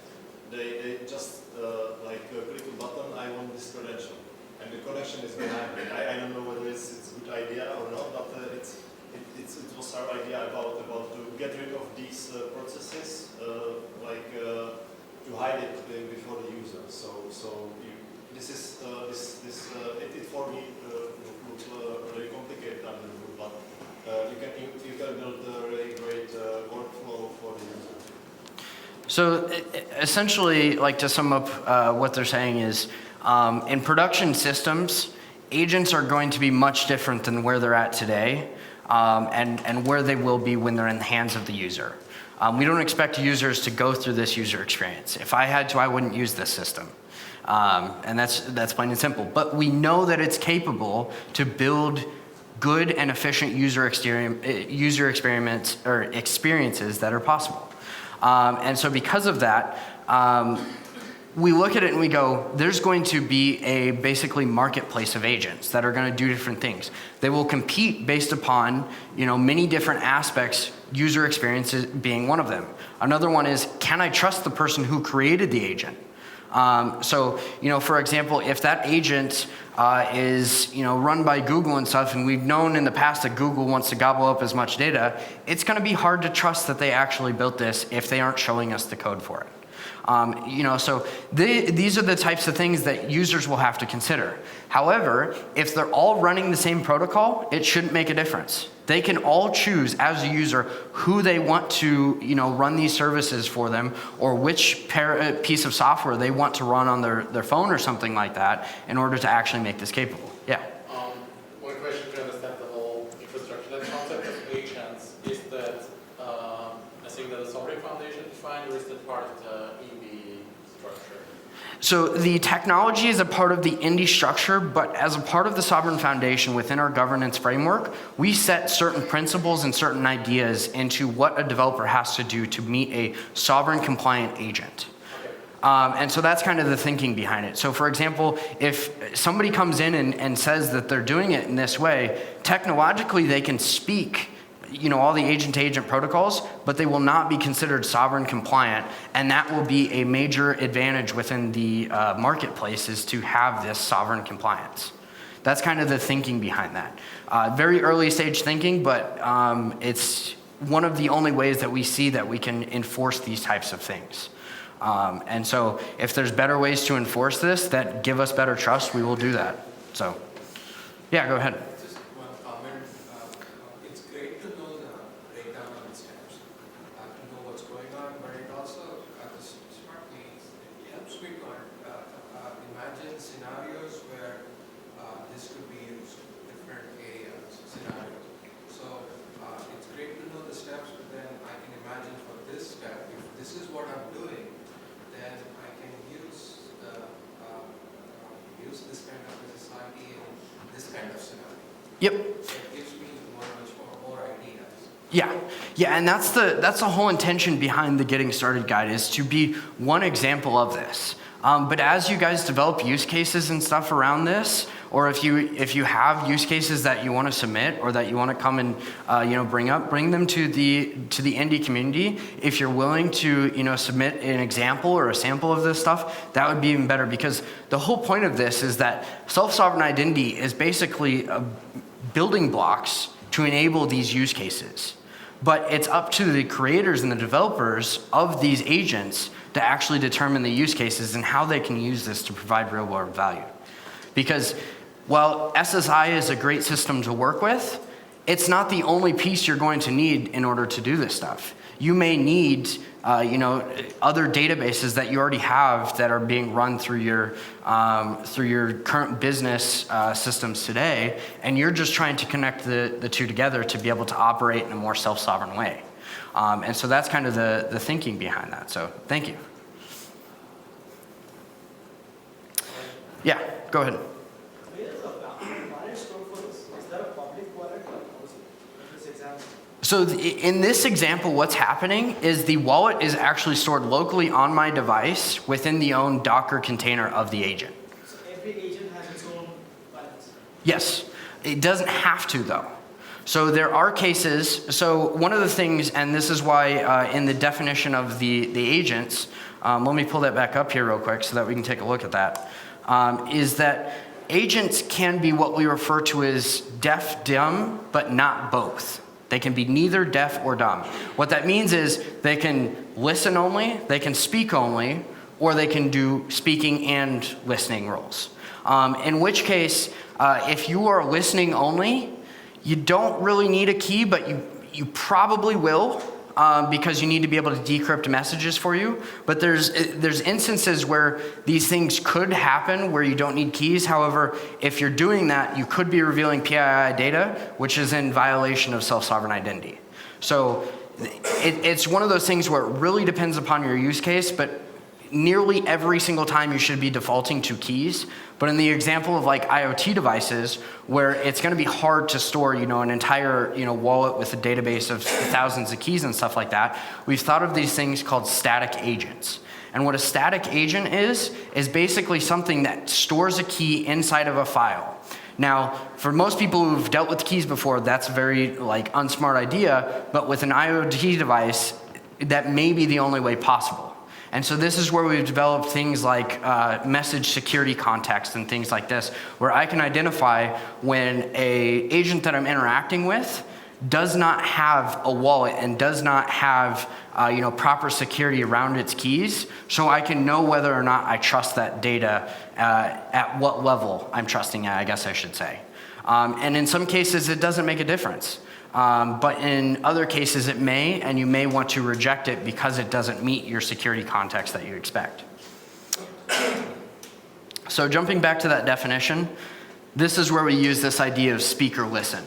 They just click a button. I want this credential, and the connection is behind it. I don't know whether it's a good idea or not, but it was our idea about to get rid of these processes, to hide it before the user. It for me looks really complicated a little bit, but you can build a really great workflow for the user. So essentially, like to sum up what they're saying is, in production systems, agents are going to be much different than where they're at today, and where they will be when they're in the hands of the user. We don't expect users to go through this user experience. If I had to, I wouldn't use this system. And that's plain and simple. But we know that it's capable to build good and efficient user experiments or experiences that are possible. And so because of that, we look at it and we go, there's going to be a basically marketplace of agents that are going to do different things. They will compete based upon, many different aspects, user experiences being one of them. Another one is, can I trust the person who created the agent? For example, if that agent is, run by Google and stuff, and we've known in the past that Google wants to gobble up as much data, it's going to be hard to trust that they actually built this if they aren't showing us the code for it. These are the types of things that users will have to consider. However, if they're all running the same protocol, it shouldn't make a difference. They can all choose as a user who they want to, run these services for them, or which piece of software they want to run on their phone or something like that in order to actually make this capable. Yeah. One question to understand the whole infrastructure. That concept of agents, is that a thing that the Sovereign Foundation defined, or is that part of the Indy structure? So the technology is a part of the Indy structure, but as a part of the Sovereign Foundation within our governance framework, we set certain principles and certain ideas into what a developer has to do to meet a sovereign compliant agent. And so that's kind of the thinking behind it. So for example, if somebody comes in and says that they're doing it in this way, technologically they can speak all the agent-to-agent protocols, but they will not be considered sovereign compliant, and that will be a major advantage within the marketplace is to have this sovereign compliance. That's kind of the thinking behind that. Very early stage thinking, but it's one of the only ways that we see that we can enforce these types of things. And so if there's better ways to enforce this that give us better trust, we will do that. So, yeah, go ahead. Just one comment. It's great to know the breakdown of the steps, to know what's going on, but it also, the smart means, it helps me to imagine scenarios where this could be used, different areas, scenarios. So it's great to know the steps, but then I can imagine for this step, if this is Yep. It gives me more ideas. Yeah, and that's the whole intention behind the Getting Started guide, is to be one example of this. But as you guys develop use cases and stuff around this, or if you have use cases that you want to submit or that you want to come and bring them to the Indy community. If you're willing to submit an example or a sample of this stuff, that would be even better, because the whole point of this is that self-sovereign identity is basically building blocks to enable these use cases. But it's up to the creators and the developers of these agents to actually determine the use cases and how they can use this to provide real world value. Because while SSI is a great system to work with, it's not the only piece you're going to need in order to do this stuff. You may need other databases that you already have that are being run through your current business systems today, and you're just trying to connect the two together to be able to operate in a more self-sovereign way. And so that's kind of the thinking behind that. So thank you. Yeah, go ahead. Where is the wallet stored for this? Is there a public wallet in this example? So in this example, what's happening is the wallet is actually stored locally on my device within the own Docker container of the agent. So every agent has its own balance? Yes, it doesn't have to though. So there are cases, so one of the things, and this is why in the definition of the agents, let me pull that back up here real quick so that we can take a look at that, is that agents can be what we refer to as deaf, dumb, but not both. They can be neither deaf or dumb. What that means is they can listen only, they can speak only, or they can do speaking and listening roles. In which case, if you are listening only, you don't really need a key, but you probably will, because you need to be able to decrypt messages for you. But there's instances where these things could happen where you don't need keys. However, if you're doing that, you could be revealing PII data, which is in violation of self-sovereign identity. So it's one of those things where it really depends upon your use case, but nearly every single time you should be defaulting to keys. But in the example of like IoT devices, where it's going to be hard to store, an entire, wallet with a database of thousands of keys and stuff like that, we've thought of these things called static agents. And what a static agent is basically something that stores a key inside of a file. Now, for most people who've dealt with keys before, that's a very unsmart idea, but with an IoT device, that may be the only way possible. And so this is where we've developed things like message security context and things like this, where I can identify when an agent that I'm interacting with does not have a wallet and does not have proper security around its keys, so I can know whether or not I trust that data at what level I'm trusting at, I guess I should say. And in some cases, it doesn't make a difference. But in other cases it may, and you may want to reject it because it doesn't meet your security context that you expect. So jumping back to that definition, this is where we use this idea of speak or listen.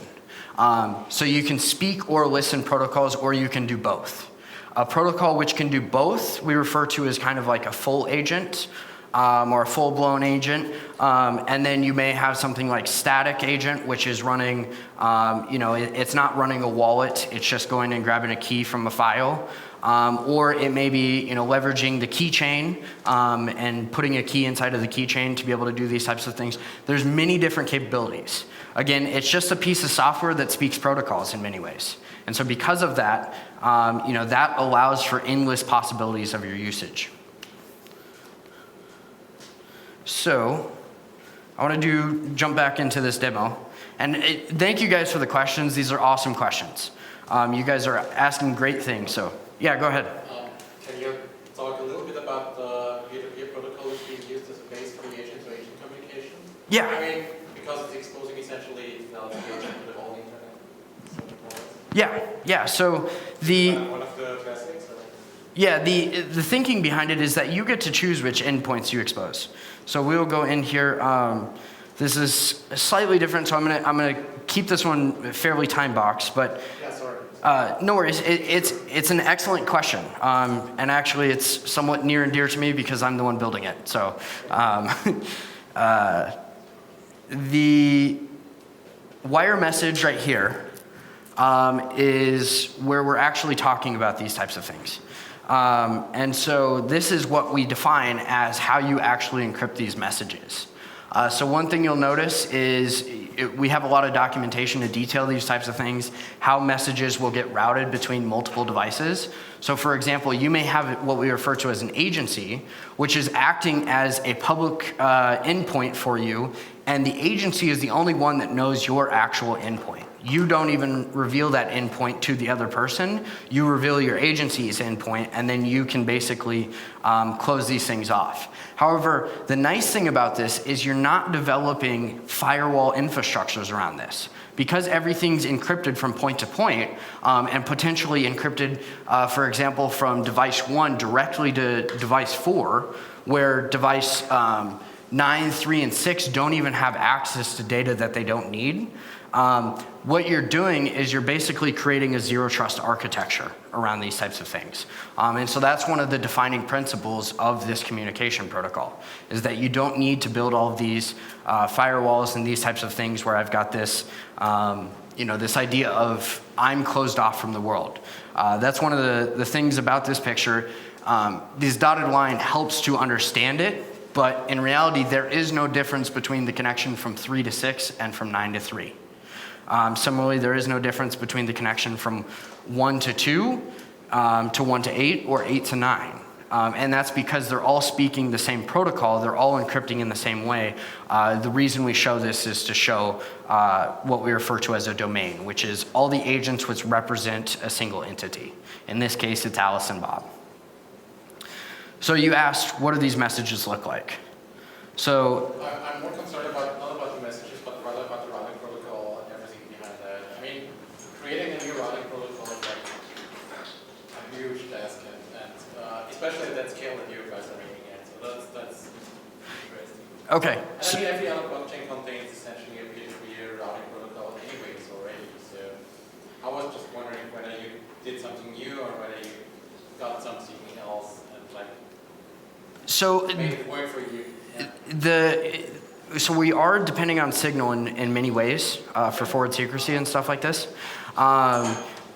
So you can speak or listen protocols, or you can do both. A protocol which can do both, we refer to as kind of like a full agent, or a full-blown agent, and then you may have something like static agent, which is running, it's not running a wallet, it's just going and grabbing a key from a file, or it may be, leveraging the keychain and putting a key inside of the keychain to be able to do these types of things. There's many different capabilities. Again, it's just a piece of software that speaks protocols in many ways. And so because of that, that allows for endless possibilities of your usage. So I want to jump back into this demo. And thank you guys for the questions. These are awesome questions. You guys are asking great things. So yeah, go ahead. Can you talk a little bit about the peer-to-peer protocol that's being used as a base for the agent-to-agent communication? Yeah. I mean, because it's exposing essentially the agent to the whole internet. Yeah. So One of the classics? Or? Yeah, the thinking behind it is that you get to choose which endpoints you expose. So we'll go in here. This is slightly different, so I'm gonna keep this one fairly time boxed. But Yeah, sorry. no worries. It's an excellent question, and actually it's somewhat near and dear to me because I'm the one building it. So wire message right here is where we're actually talking about these types of things. And so this is what we define as how you actually encrypt these messages. So one thing you'll notice is we have a lot of documentation to detail these types of things, how messages will get routed between multiple devices. So for example, you may have what we refer to as an agency, which is acting as a public endpoint for you, and the agency is the only one that knows your actual endpoint. You don't even reveal that endpoint to the other person. You reveal your agency's endpoint, and then you can basically close these things off. However, the nice thing about this is you're not developing firewall infrastructures around this. Because everything's encrypted from point to point, and potentially encrypted, for example, from device 1 directly to device 4, where device 9, 3, and 6 don't even have access to data that they don't need. What you're doing is you're basically creating a zero trust architecture around these types of things. And so that's one of the defining principles of this communication protocol, is that you don't need to build all of these firewalls and these types of things where I've got this, this idea of I'm closed off from the world. That's one of the things about this picture. This dotted line helps to understand it, but in reality, there is no difference between the connection from 3 to 6 and from 9 to 3. Similarly, there is no difference between the connection from 1 to 2 to 1 to 8 or 8 to 9. And that's because they're all speaking the same protocol. They're all encrypting in the same way. The reason we show this is to show what we refer to as a domain, which is all the agents which represent a single entity. In this case, it's Alice and Bob. So you asked, what do these messages look like? So I'm more concerned not about the messages, but rather about the routing protocol and everything behind that. I mean, creating a new routing protocol is like a huge task, and especially at that scale that you guys are aiming at. So that's interesting. okay. And I mean, every other blockchain contains essentially a peer-to-peer routing protocol anyways already. So I was just wondering whether you did something new or whether you got something else and like So made it work for you. Yeah. So we are depending on Signal in many ways for forward secrecy and stuff like this.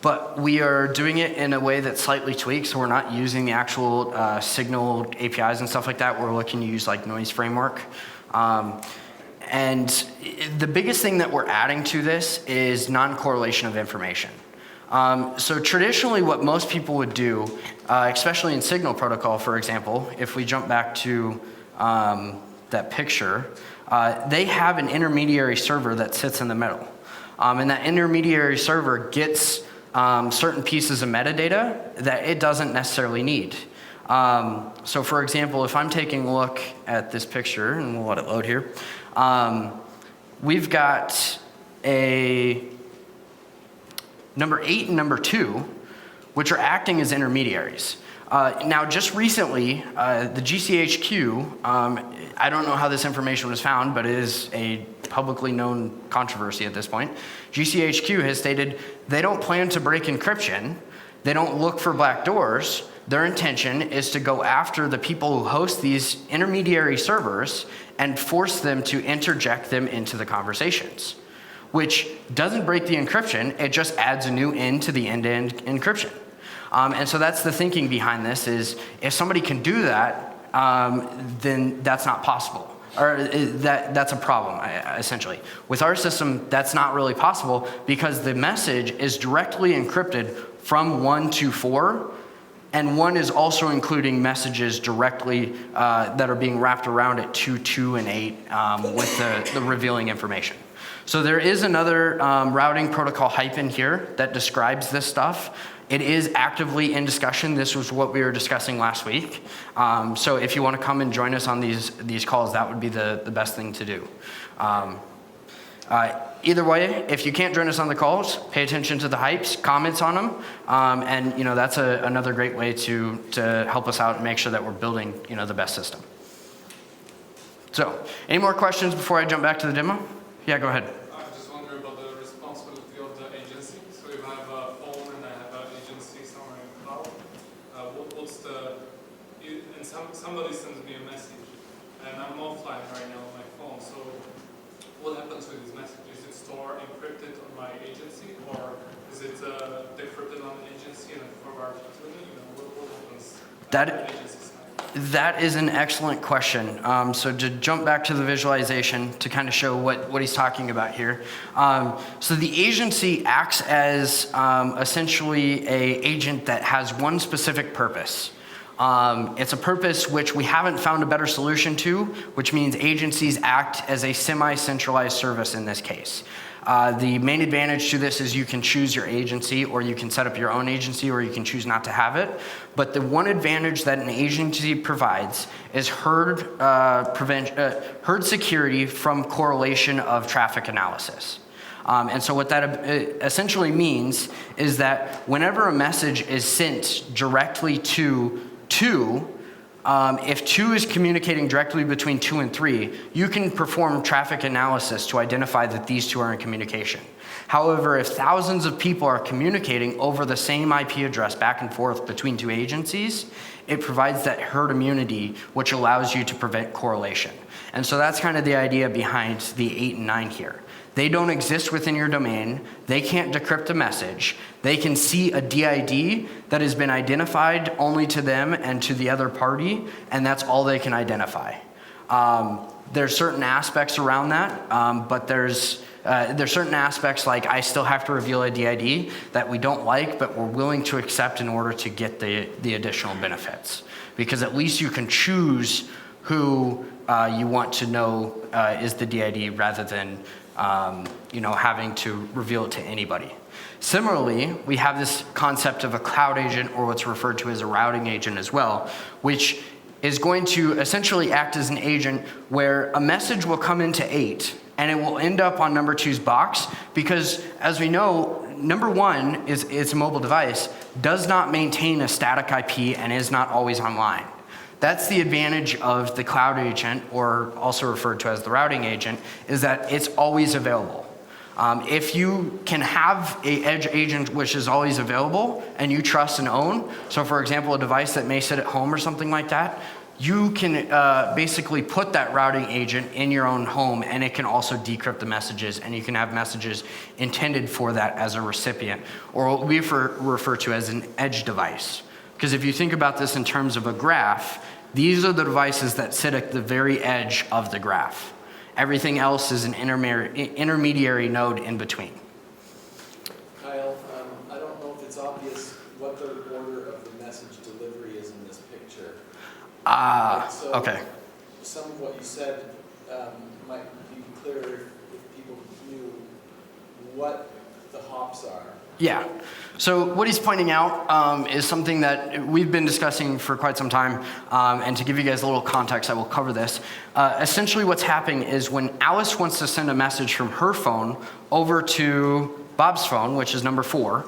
But we are doing it in a way that's slightly tweaked, so we're not using the actual Signal APIs and stuff like that. We're looking to use like noise framework. And the biggest thing that we're adding to this is non-correlation of information. So traditionally what most people would do, especially in Signal protocol, for example, if we jump back to that picture, they have an intermediary server that sits in the middle. And that intermediary server gets certain pieces of metadata that it doesn't necessarily need. So for example, if I'm taking a look at this picture, and we'll let it load here, we've got a number 8 and number 2, which are acting as intermediaries. Now, just recently, the GCHQ, I don't know how this information was found, but it is a publicly known controversy at this point. GCHQ has stated they don't plan to break encryption. They don't look for black doors. Their intention is to go after the people who host these intermediary servers and force them to interject them into the conversations, which doesn't break the encryption. It just adds a new end to the end-to-end encryption. And so that's the thinking behind this is if somebody can do that, then that's not possible. Or that's a problem, essentially. With our system, that's not really possible because the message is directly encrypted from 1 to 4, and 1 is also including messages directly that are being wrapped around it to 2 and 8 with the revealing information. So there is another routing protocol hype in here that describes this stuff. It is actively in discussion. This was what we were discussing last week. So if you want to come and join us on these calls, that would be the best thing to do. Either way, if you can't join us on the calls, pay attention to the hypes, comments on them, and that's another great way to help us out and make sure that we're building the best system. So, any more questions before I jump back to the demo? Yeah, go ahead. I just wonder about the responsibility of the agency. So if I have a phone and I have an agency somewhere in the cloud, and somebody sends me a message, and I'm offline right now on my phone. So what happens with this message? Is it stored encrypted? agency, or is it decrypted on the agency and forwarded to me? What happens on the agency side? That is an excellent question. So to jump back to the visualization to kind of show what he's talking about here. So the agency acts as essentially an agent that has one specific purpose. It's a purpose which we haven't found a better solution to, which means agencies act as a semi-centralized service in this case. The main advantage to this is you can choose your agency, or you can set up your own agency, or you can choose not to have it. But the one advantage that an agency provides is herd security from correlation of traffic analysis. And so what that essentially means is that whenever a message is sent directly to 2, if 2 is communicating directly between 2 and 3, you can perform traffic analysis to identify that these 2 are in communication. However, if thousands of people are communicating over the same IP address back and forth between 2 agencies, it provides that herd immunity, which allows you to prevent correlation. And so that's kind of the idea behind the 8 and 9 here. They don't exist within your domain. They can't decrypt a message. They can see a DID that has been identified only to them and to the other party, and that's all they can identify. There's certain aspects around that, but there's certain aspects like I still have to reveal a DID that we don't like, but we're willing to accept in order to get the additional benefits. Because at least you can choose who you want to know is the DID rather than having to reveal it to anybody. Similarly, we have this concept of a cloud agent, or what's referred to as a routing agent as well, which is going to essentially act as an agent where a message will come into 8 and it will end up on number 2's box, because as we know, number 1 is a mobile device, does not maintain a static IP and is not always online. That's the advantage of the cloud agent, or also referred to as the routing agent, is that it's always available. If you can have an edge agent which is always available and you trust and own, so for example, a device that may sit at home or something like that, you can basically put that routing agent in your own home, and it can also decrypt the messages, and you can have messages intended for that as a recipient, or what we refer to as an edge device. Because if you think about this in terms of a graph, these are the devices that sit at the very edge of the graph. Everything else is an intermediary node in between. Kyle, I don't know if it's obvious what the order of the message delivery is in this picture. So okay. Some of what you said might be clearer if people knew what the hops are. Yeah. So what he's pointing out is something that we've been discussing for quite some time, and to give you guys a little context, I will cover this. Essentially what's happening is when Alice wants to send a message from her phone over to Bob's phone, which is number 4,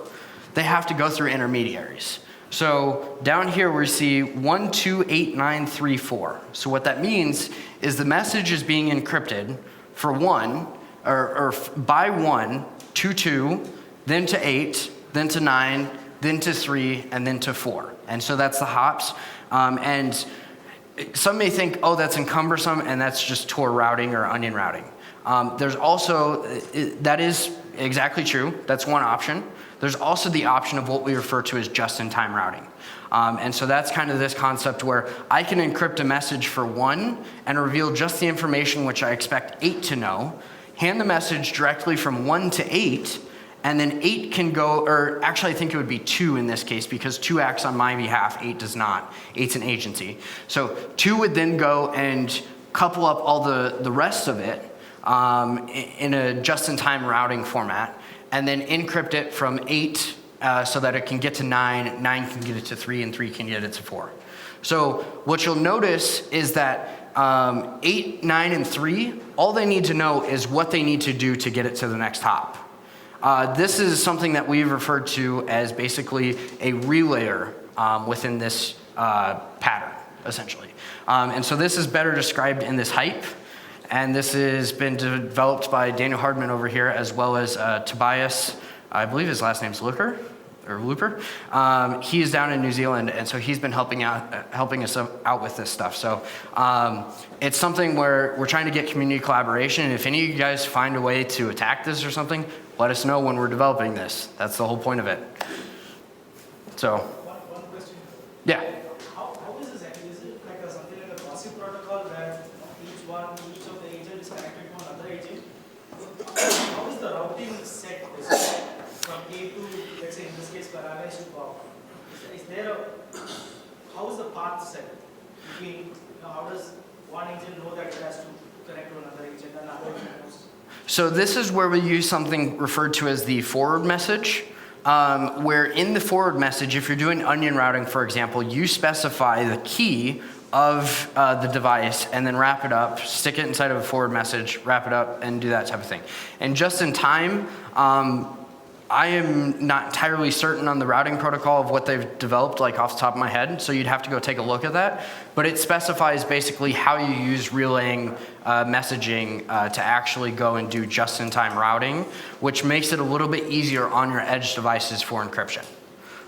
they have to go through intermediaries. So down here we see 128934. So what that means is the message is being encrypted for 1, or by 1 to 2, then to 8, then to 9, then to 3, and then to 4. And so that's the hops. And some may think, oh, that's encumbersome, and that's just Tor routing or onion routing. There's also, that is exactly true. That's one option. There's also the option of what we refer to as just-in-time routing. And so that's kind of this concept where I can encrypt a message for 1 and reveal just the information which I expect 8 to know, hand the message directly from 1 to 8, and then 8 can go, or actually I think it would be 2 in this case, because 2 acts on my behalf, 8 does not. 8's an agency. So 2 would then go and couple up all the rest of it in a just-in-time routing format, and then encrypt it from 8 so that it can get to 9, 9 can get it to 3, and 3 can get it to 4. So what you'll notice is that 8, 9, and 3, all they need to know is what they need to do to get it to the next hop. This is something that we've referred to as basically a relayer within this pattern, essentially. And so this is better described in this hype, and this has been developed by Daniel Hardman over here, as well as Tobias, I believe his last name's Looker, Looper. He is down in New Zealand, and so he's been helping us out with this stuff. So it's something where we're trying to get community collaboration. And if any of you guys find a way to attack this or something, let us know when we're developing this. That's the whole point of it. So, One question. yeah. How is this actually? Is it like something like a gossip protocol where each of the agent is connected to another agent? How is the routing set from A to, let's say in this case, Paradise to Bob? Is there how is the path set between, how does one agent know that it has to connect to another agent and another agent knows? So this is where we use something referred to as the forward message. Where in the forward message, if you're doing onion routing, for example, you specify the key of the device and then wrap it up, stick it inside of a forward message, wrap it up, and do that type of thing. And just in time, I am not entirely certain on the routing protocol of what they've developed, like off the top of my head, so you'd have to go take a look at that. But it specifies basically how you use relaying messaging to actually go and do just-in-time routing, which makes it a little bit easier on your edge devices for encryption.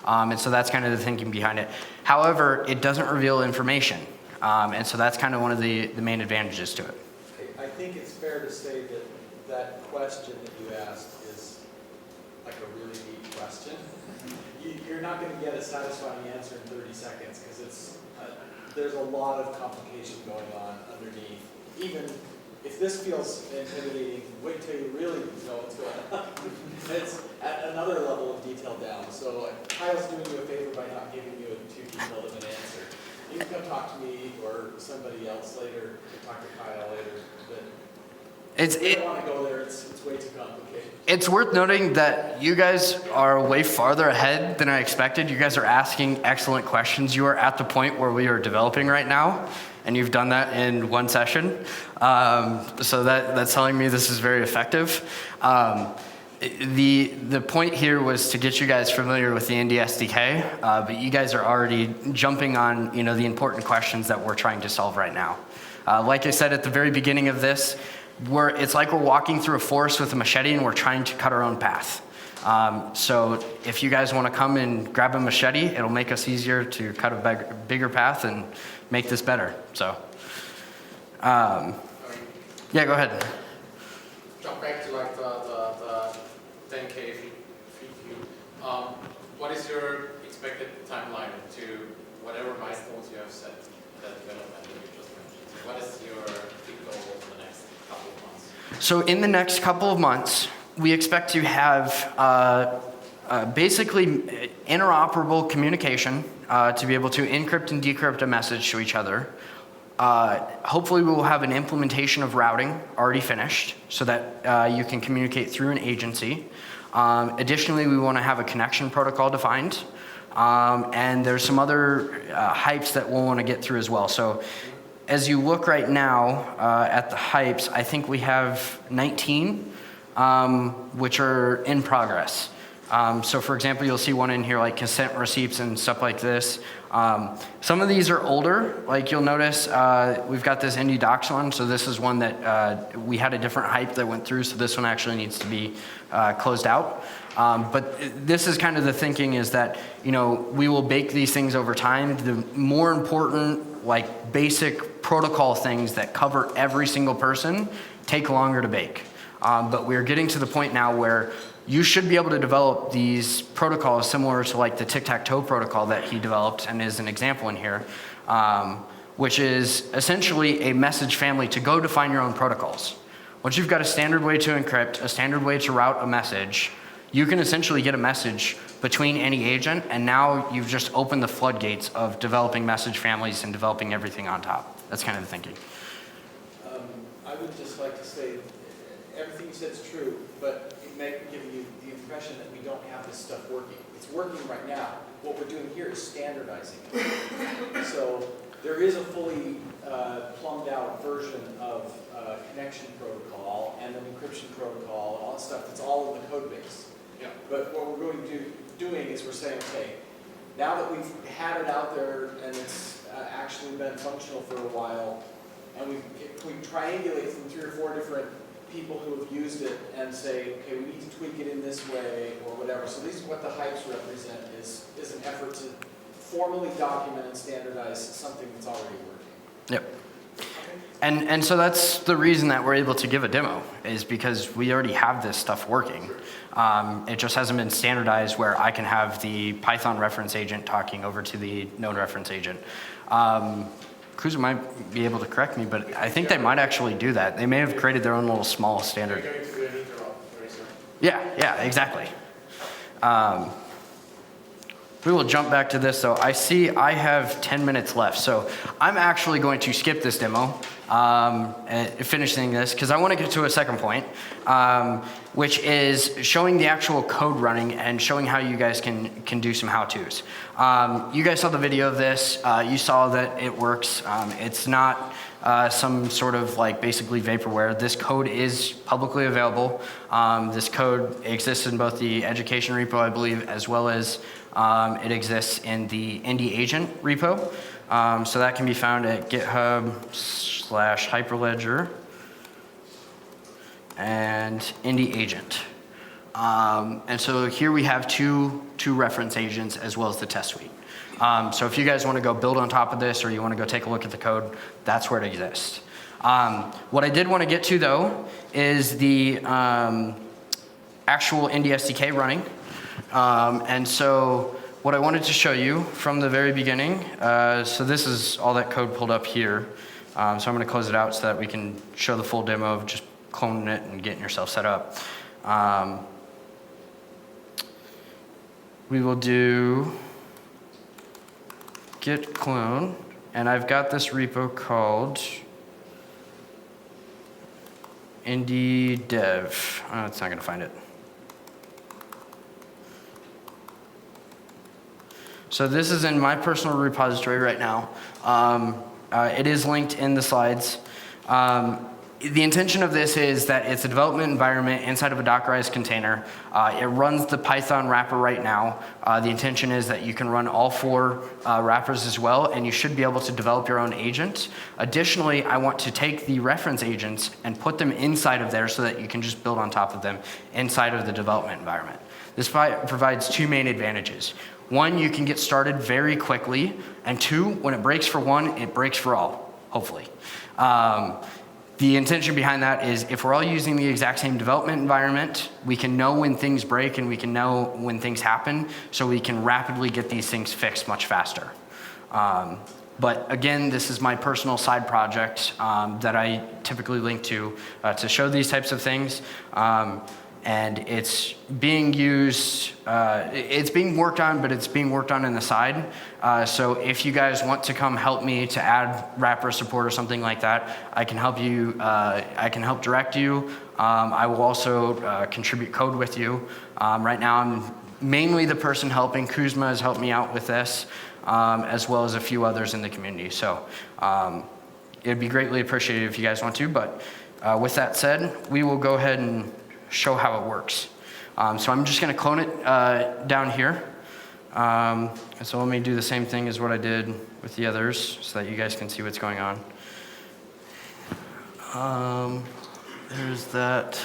And so that's kind of the thinking behind it. However, it doesn't reveal information. And so that's kind of one of the main advantages to it. I think it's fair to say that that question that you asked is like a really neat question. You're not going to get a satisfying answer in 30 seconds because it's there's a lot of complication going on underneath. Even if this feels intimidating, wait till you really know what's going on. It's at another level of detail down. So Kyle's doing you a favor by not giving you a too detailed of an answer. You can come talk to me or somebody else later. You can talk to Kyle later. But I don't want to go there. It's way too complicated. It's worth noting that you guys are way farther ahead than I expected. You guys are asking excellent questions. You are at the point where we are developing right now, and you've done that in one session. So that's telling me this is very effective. The point here was to get you guys familiar with the Indy SDK, but you guys are already jumping on the important questions that we're trying to solve right now. Like I said at the very beginning of this, it's like we're walking through a forest with a machete and we're trying to cut our own path. So if you guys want to come and grab a machete, it'll make us easier to cut a bigger path and make this better. So, yeah, go ahead. Jump back to like the 10K feed view. What is your expected timeline to whatever milestones you have set that development that you just mentioned? What is your big goal over the next couple of months? So in the next couple of months, we expect to have basically interoperable communication to be able to encrypt and decrypt a message to each other. Hopefully we will have an implementation of routing already finished so that you can communicate through an agency. Additionally, we want to have a connection protocol defined. And there's some other hypes that we'll want to get through as well. So as you look right now at the hypes, I think we have 19 which are in progress. So for example, you'll see one in here like consent receipts and stuff like this. Some of these are older, like you'll notice we've got this Indy Docs one, so this is one that we had a different hype that went through, so this one actually needs to be closed out. But this is kind of the thinking is that, we will bake these things over time. The more important, like basic protocol things that cover every single person take longer to bake. But we're getting to the point now where you should be able to develop these protocols similar to like the tic-tac-toe protocol that he developed and is an example in here, which is essentially a message family to go define your own protocols. Once you've got a standard way to encrypt, a standard way to route a message, you can essentially get a message between any agent, and now you've just opened the floodgates of developing message families and developing everything on top. That's kind of the thinking. I would just like to say everything you said is true, but it may give you the impression that we don't have this stuff working. It's working right now. What we're doing here is standardizing it. So there is a fully plumbed out version of connection protocol and an encryption protocol and all that stuff that's all in the code base. Yeah. But what we're going to doing is we're saying, okay, now that we've had it out there and it's actually been functional for a while, and we triangulate from 3 or 4 different people who have used it and say, okay, we need to tweak it in this way or whatever. So these are what the hypes represent, is an effort to formally document and standardize something that's already working. Yep. And so that's the reason that we're able to give a demo, is because we already have this stuff working. It just hasn't been standardized where I can have the Python reference agent talking over to the Node reference agent. Kuzma might be able to correct me, but I think they might actually do that. They may have created their own little small standard. We're going to do an interop very soon. Yeah, exactly. We will jump back to this, though. I see I have 10 minutes left, so I'm actually going to skip this demo, finishing this, because I want to get to a second point, which is showing the actual code running and showing how you guys can do some how-tos. You guys saw the video of this. You saw that it works. It's not some sort of like basically vaporware. This code is publicly available. This code exists in both the education repo, I believe, as well as it exists in the Indy agent repo. So that can be found at GitHub/Hyperledger and Indy agent. And so here we have two reference agents as well as the test suite. So if you guys want to go build on top of this or you want to go take a look at the code, that's where it exists. What I did want to get to, though, is the actual Indy SDK running. And so what I wanted to show you from the very beginning, so this is all that code pulled up here. So I'm going to close it out so that we can show the full demo of just cloning it and getting yourself set up. We will do git clone, and I've got this repo called Indy dev. Oh, it's not going to find it. So this is in my personal repository right now. It is linked in the slides. The intention of this is that it's a development environment inside of a Dockerized container. It runs the Python wrapper right now. The intention is that you can run all 4 wrappers as well, and you should be able to develop your own agent. Additionally, I want to take the reference agents and put them inside of there so that you can just build on top of them inside of the development environment. This provides 2 main advantages. 1, you can get started very quickly, and 2, when it breaks for one, it breaks for all, hopefully. The intention behind that is if we're all using the exact same development environment, we can know when things break and we can know when things happen, so we can rapidly get these things fixed much faster. But again, this is my personal side project that I typically link to show these types of things. And it's being used, it's being worked on, but it's being worked on the side. So if you guys want to come help me to add wrapper support or something like that, I can help you, I can help direct you. I will also contribute code with you. Right now I'm mainly the person helping. Kuzma has helped me out with this, as well as a few others in the community. So it'd be greatly appreciated if you guys want to, but with that said, we will go ahead and show how it works. So I'm just going to clone it down here. And so let me do the same thing as what I did with the others so that you guys can see what's going on. There's that.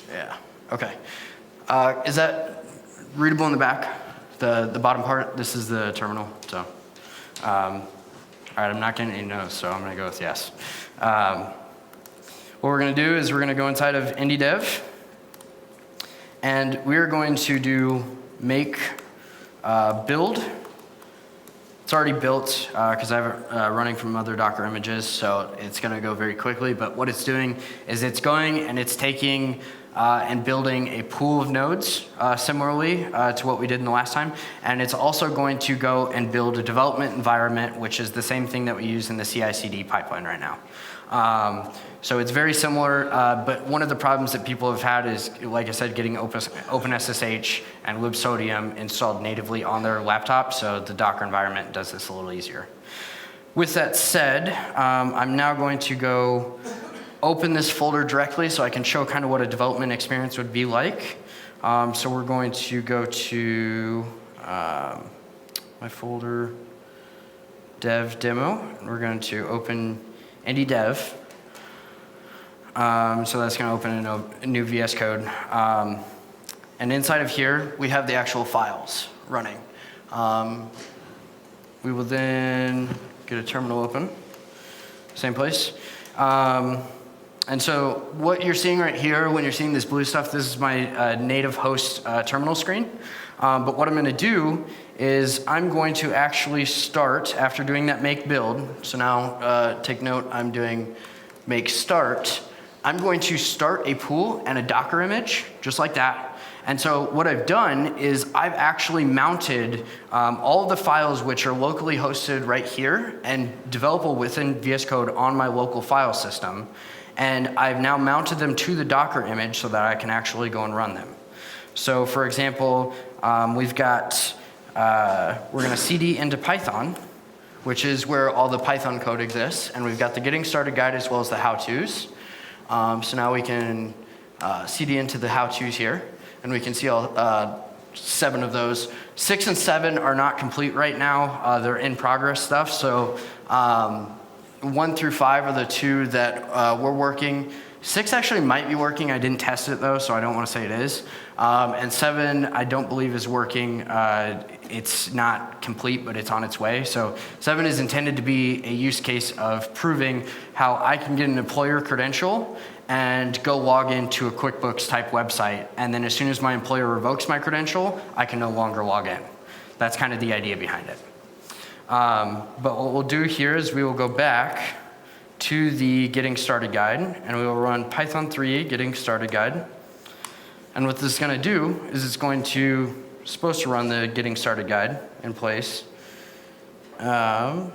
Yeah, okay. Is that readable in the back? The bottom part, this is the terminal, so. All right, I'm not getting any no's, so I'm going to go with yes. What we're going to do is we're going to go inside of Indy Dev, and we're going to do make build. It's already built because I have it running from other Docker images, so it's going to go very quickly. But what it's doing is it's going and it's taking and building a pool of nodes similarly to what we did in the last time. And it's also going to go and build a development environment, which is the same thing that we use in the CI/CD pipeline right now. So it's very similar, but one of the problems that people have had is, like I said, getting OpenSSH and libsodium installed natively on their laptop, so the Docker environment does this a little easier. With that said, I'm now going to go open this folder directly so I can show kind of what a development experience would be like. So we're going to go to my folder. dev demo. We're going to open Indy dev. So that's going to open a new VS Code. And inside of here, we have the actual files running. We will then get a terminal open, same place. And so what you're seeing right here, when you're seeing this blue stuff, this is my native host terminal screen. But what I'm going to do is I'm going to actually start after doing that make build. So now take note, I'm doing make start. I'm going to start a pool and a Docker image, just like that. And so what I've done is I've actually mounted all of the files which are locally hosted right here and developable within VS Code on my local file system. And I've now mounted them to the Docker image so that I can actually go and run them. So for example, we've got, we're gonna CD into Python, which is where all the Python code exists. And we've got the getting started guide as well as the how-tos. So now we can CD into the how-tos here. And we can see all 7 of those. 6 and 7 are not complete right now. They're in progress stuff. So 1 through 5 are the 2 that we're working. 6 actually might be working. I didn't test it though, so I don't want to say it is. And 7 I don't believe is working. It's not complete, but it's on its way. So 7 is intended to be a use case of proving how I can get an employer credential and go log into a QuickBooks type website. And then as soon as my employer revokes my credential, I can no longer log in. That's kind of the idea behind it. But what we'll do here is we will go back to the getting started guide and we will run Python 3 getting started guide. And what this is going to do is it's supposed to run the getting started guide in place. Error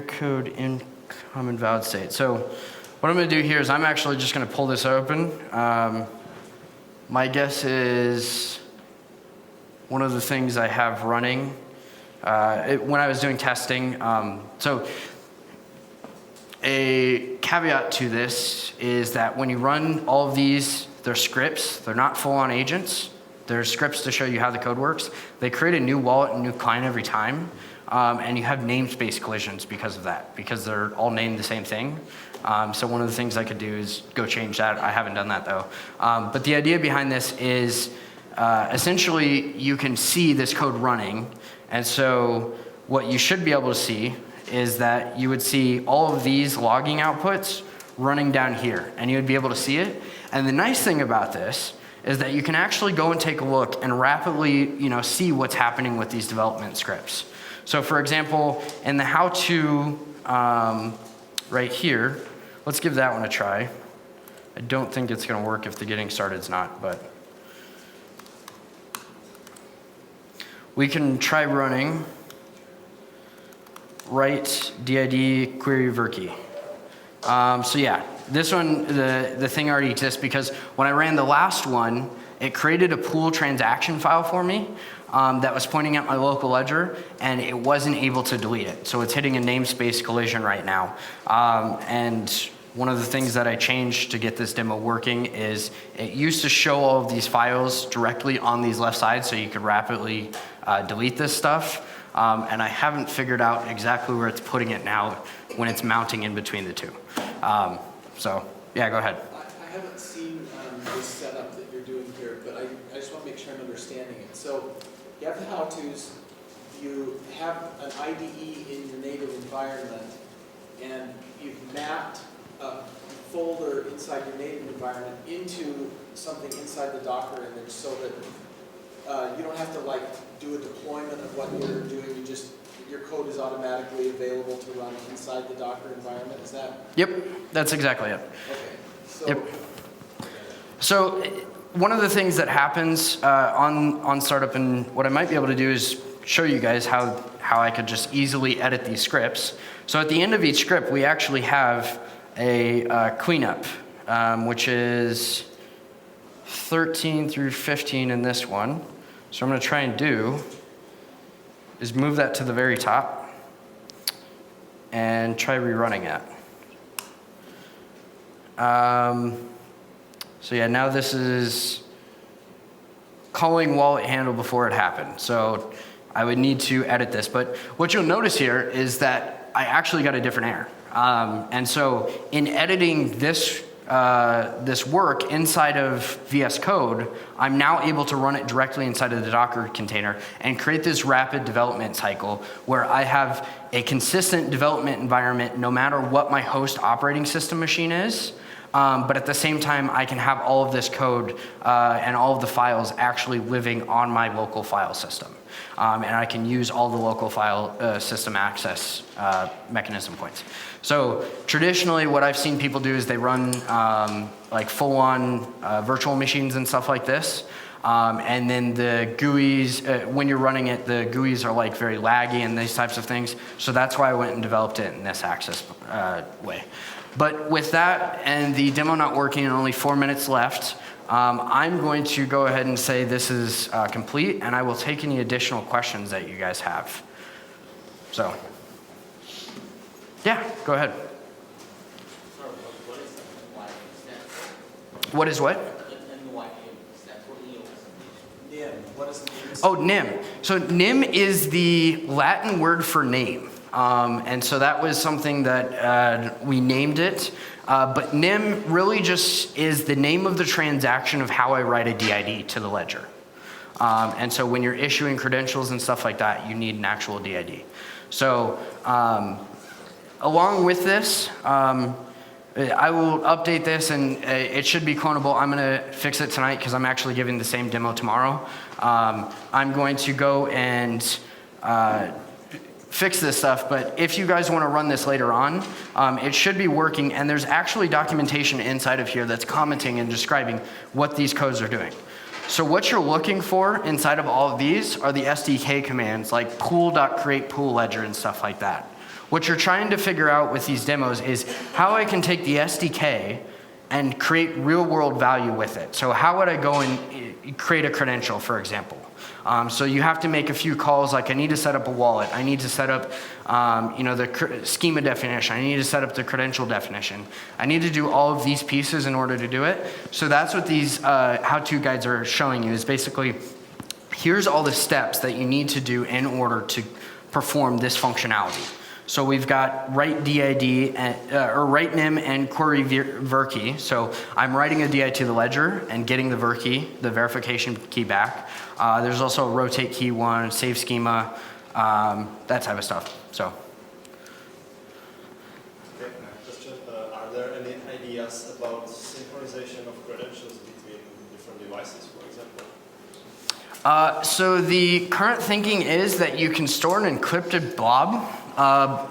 code in common valid state. So what I'm going to do here is I'm actually just going to pull this open. My guess is one of the things I have running when I was doing testing. So a caveat to this is that when you run all of these, they're scripts. They're not full-on agents. They're scripts to show you how the code works. They create a new wallet and new client every time. And you have namespace collisions because of that, because they're all named the same thing. So one of the things I could do is go change that. I haven't done that though. But the idea behind this is essentially you can see this code running. And so what you should be able to see is that you would see all of these logging outputs running down here, and you would be able to see it. And the nice thing about this is that you can actually go and take a look and rapidly, see what's happening with these development scripts. So for example, in the how-to right here, let's give that one a try. I don't think it's going to work if the getting started is not, but we can try running write did query virkey. So yeah, this one, the thing already exists because when I ran the last one, it created a pool transaction file for me that was pointing at my local ledger, and it wasn't able to delete it. So it's hitting a namespace collision right now. And one of the things that I changed to get this demo working is it used to show all of these files directly on these left sides so you could rapidly delete this stuff. And I haven't figured out exactly where it's putting it now when it's mounting in between the two. So yeah, go ahead. I haven't seen this setup that you're doing here, but I just want to make sure I'm understanding it. So you have the how-tos, you have an IDE in your native environment, and you've mapped a folder inside your native environment into something inside the Docker image so that you don't have to do a deployment of what you're doing. Your code is automatically available to run inside the Docker environment. Is that? Yep, that's exactly it. Okay. So, yep. So one of the things that happens on startup, and what I might be able to do is show you guys how I could just easily edit these scripts. So at the end of each script, we actually have a cleanup, which is 13 through 15 in this one. So I'm going to try and do is move that to the very top and try rerunning it. So yeah, now this is calling wallet handle before it happened. So I would need to edit this. But what you'll notice here is that I actually got a different error. And so in editing this this work inside of VS Code, I'm now able to run it directly inside of the Docker container and create this rapid development cycle where I have a consistent development environment no matter what my host operating system machine is. But at the same time, I can have all of this code and all of the files actually living on my local file system. And I can use all the local file system access mechanism points. So traditionally, what I've seen people do is they run like full-on virtual machines and stuff like this. And then the GUIs, when you're running it, the GUIs are like very laggy and these types of things. So that's why I went and developed it in this access way. But with that and the demo not working and only 4 minutes left, I'm going to go ahead and say this is complete, and I will take any additional questions that you guys have. So, yeah, go ahead. What is what? NIM, what is NIM? Oh, NIM. So NIM is the Latin word for name. And so that was something that we named it. But NIM really just is the name of the transaction of how I write a DID to the ledger. And so when you're issuing credentials and stuff like that, you need an actual DID. So along with this, I will update this and it should be clonable. I'm going to fix it tonight because I'm actually giving the same demo tomorrow. I'm going to go and fix this stuff, but if you guys want to run this later on, it should be working, and there's actually documentation inside of here that's commenting and describing what these codes are doing. So what you're looking for inside of all of these are the SDK commands like pool.create pool ledger and stuff like that. What you're trying to figure out with these demos is how I can take the SDK and create real world value with it. So how would I go and create a credential, for example? So you have to make a few calls, like I need to set up a wallet, I need to set up the schema definition, I need to set up the credential definition. I need to do all of these pieces in order to do it. So that's what these how-to guides are showing you, is basically, here's all the steps that you need to do in order to perform this functionality. So we've got write DID, or write NIM and query ver key. So I'm writing a DID to the ledger and getting the ver key, the verification key back. There's also a rotate key one, save schema, that type of stuff. So. Okay, question. Are there any ideas about synchronization of credentials between different devices, for example? So the current thinking is that you can store an encrypted blob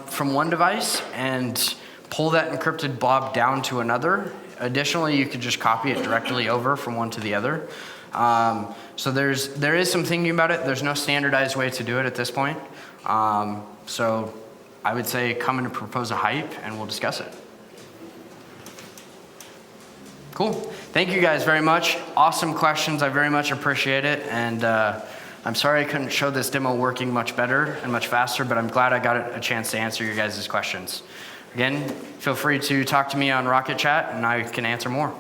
from one device and pull that encrypted blob down to another. Additionally, you could just copy it directly over from one to the other. So there is some thinking about it. There's no standardized way to do it at this point. So I would say come and propose a hype and we'll discuss it. Cool. Thank you guys very much. Awesome questions. I very much appreciate it. And I'm sorry I couldn't show this demo working much better and much faster, but I'm glad I got a chance to answer your guys' questions. Again, feel free to talk to me on Rocket Chat and I can answer more.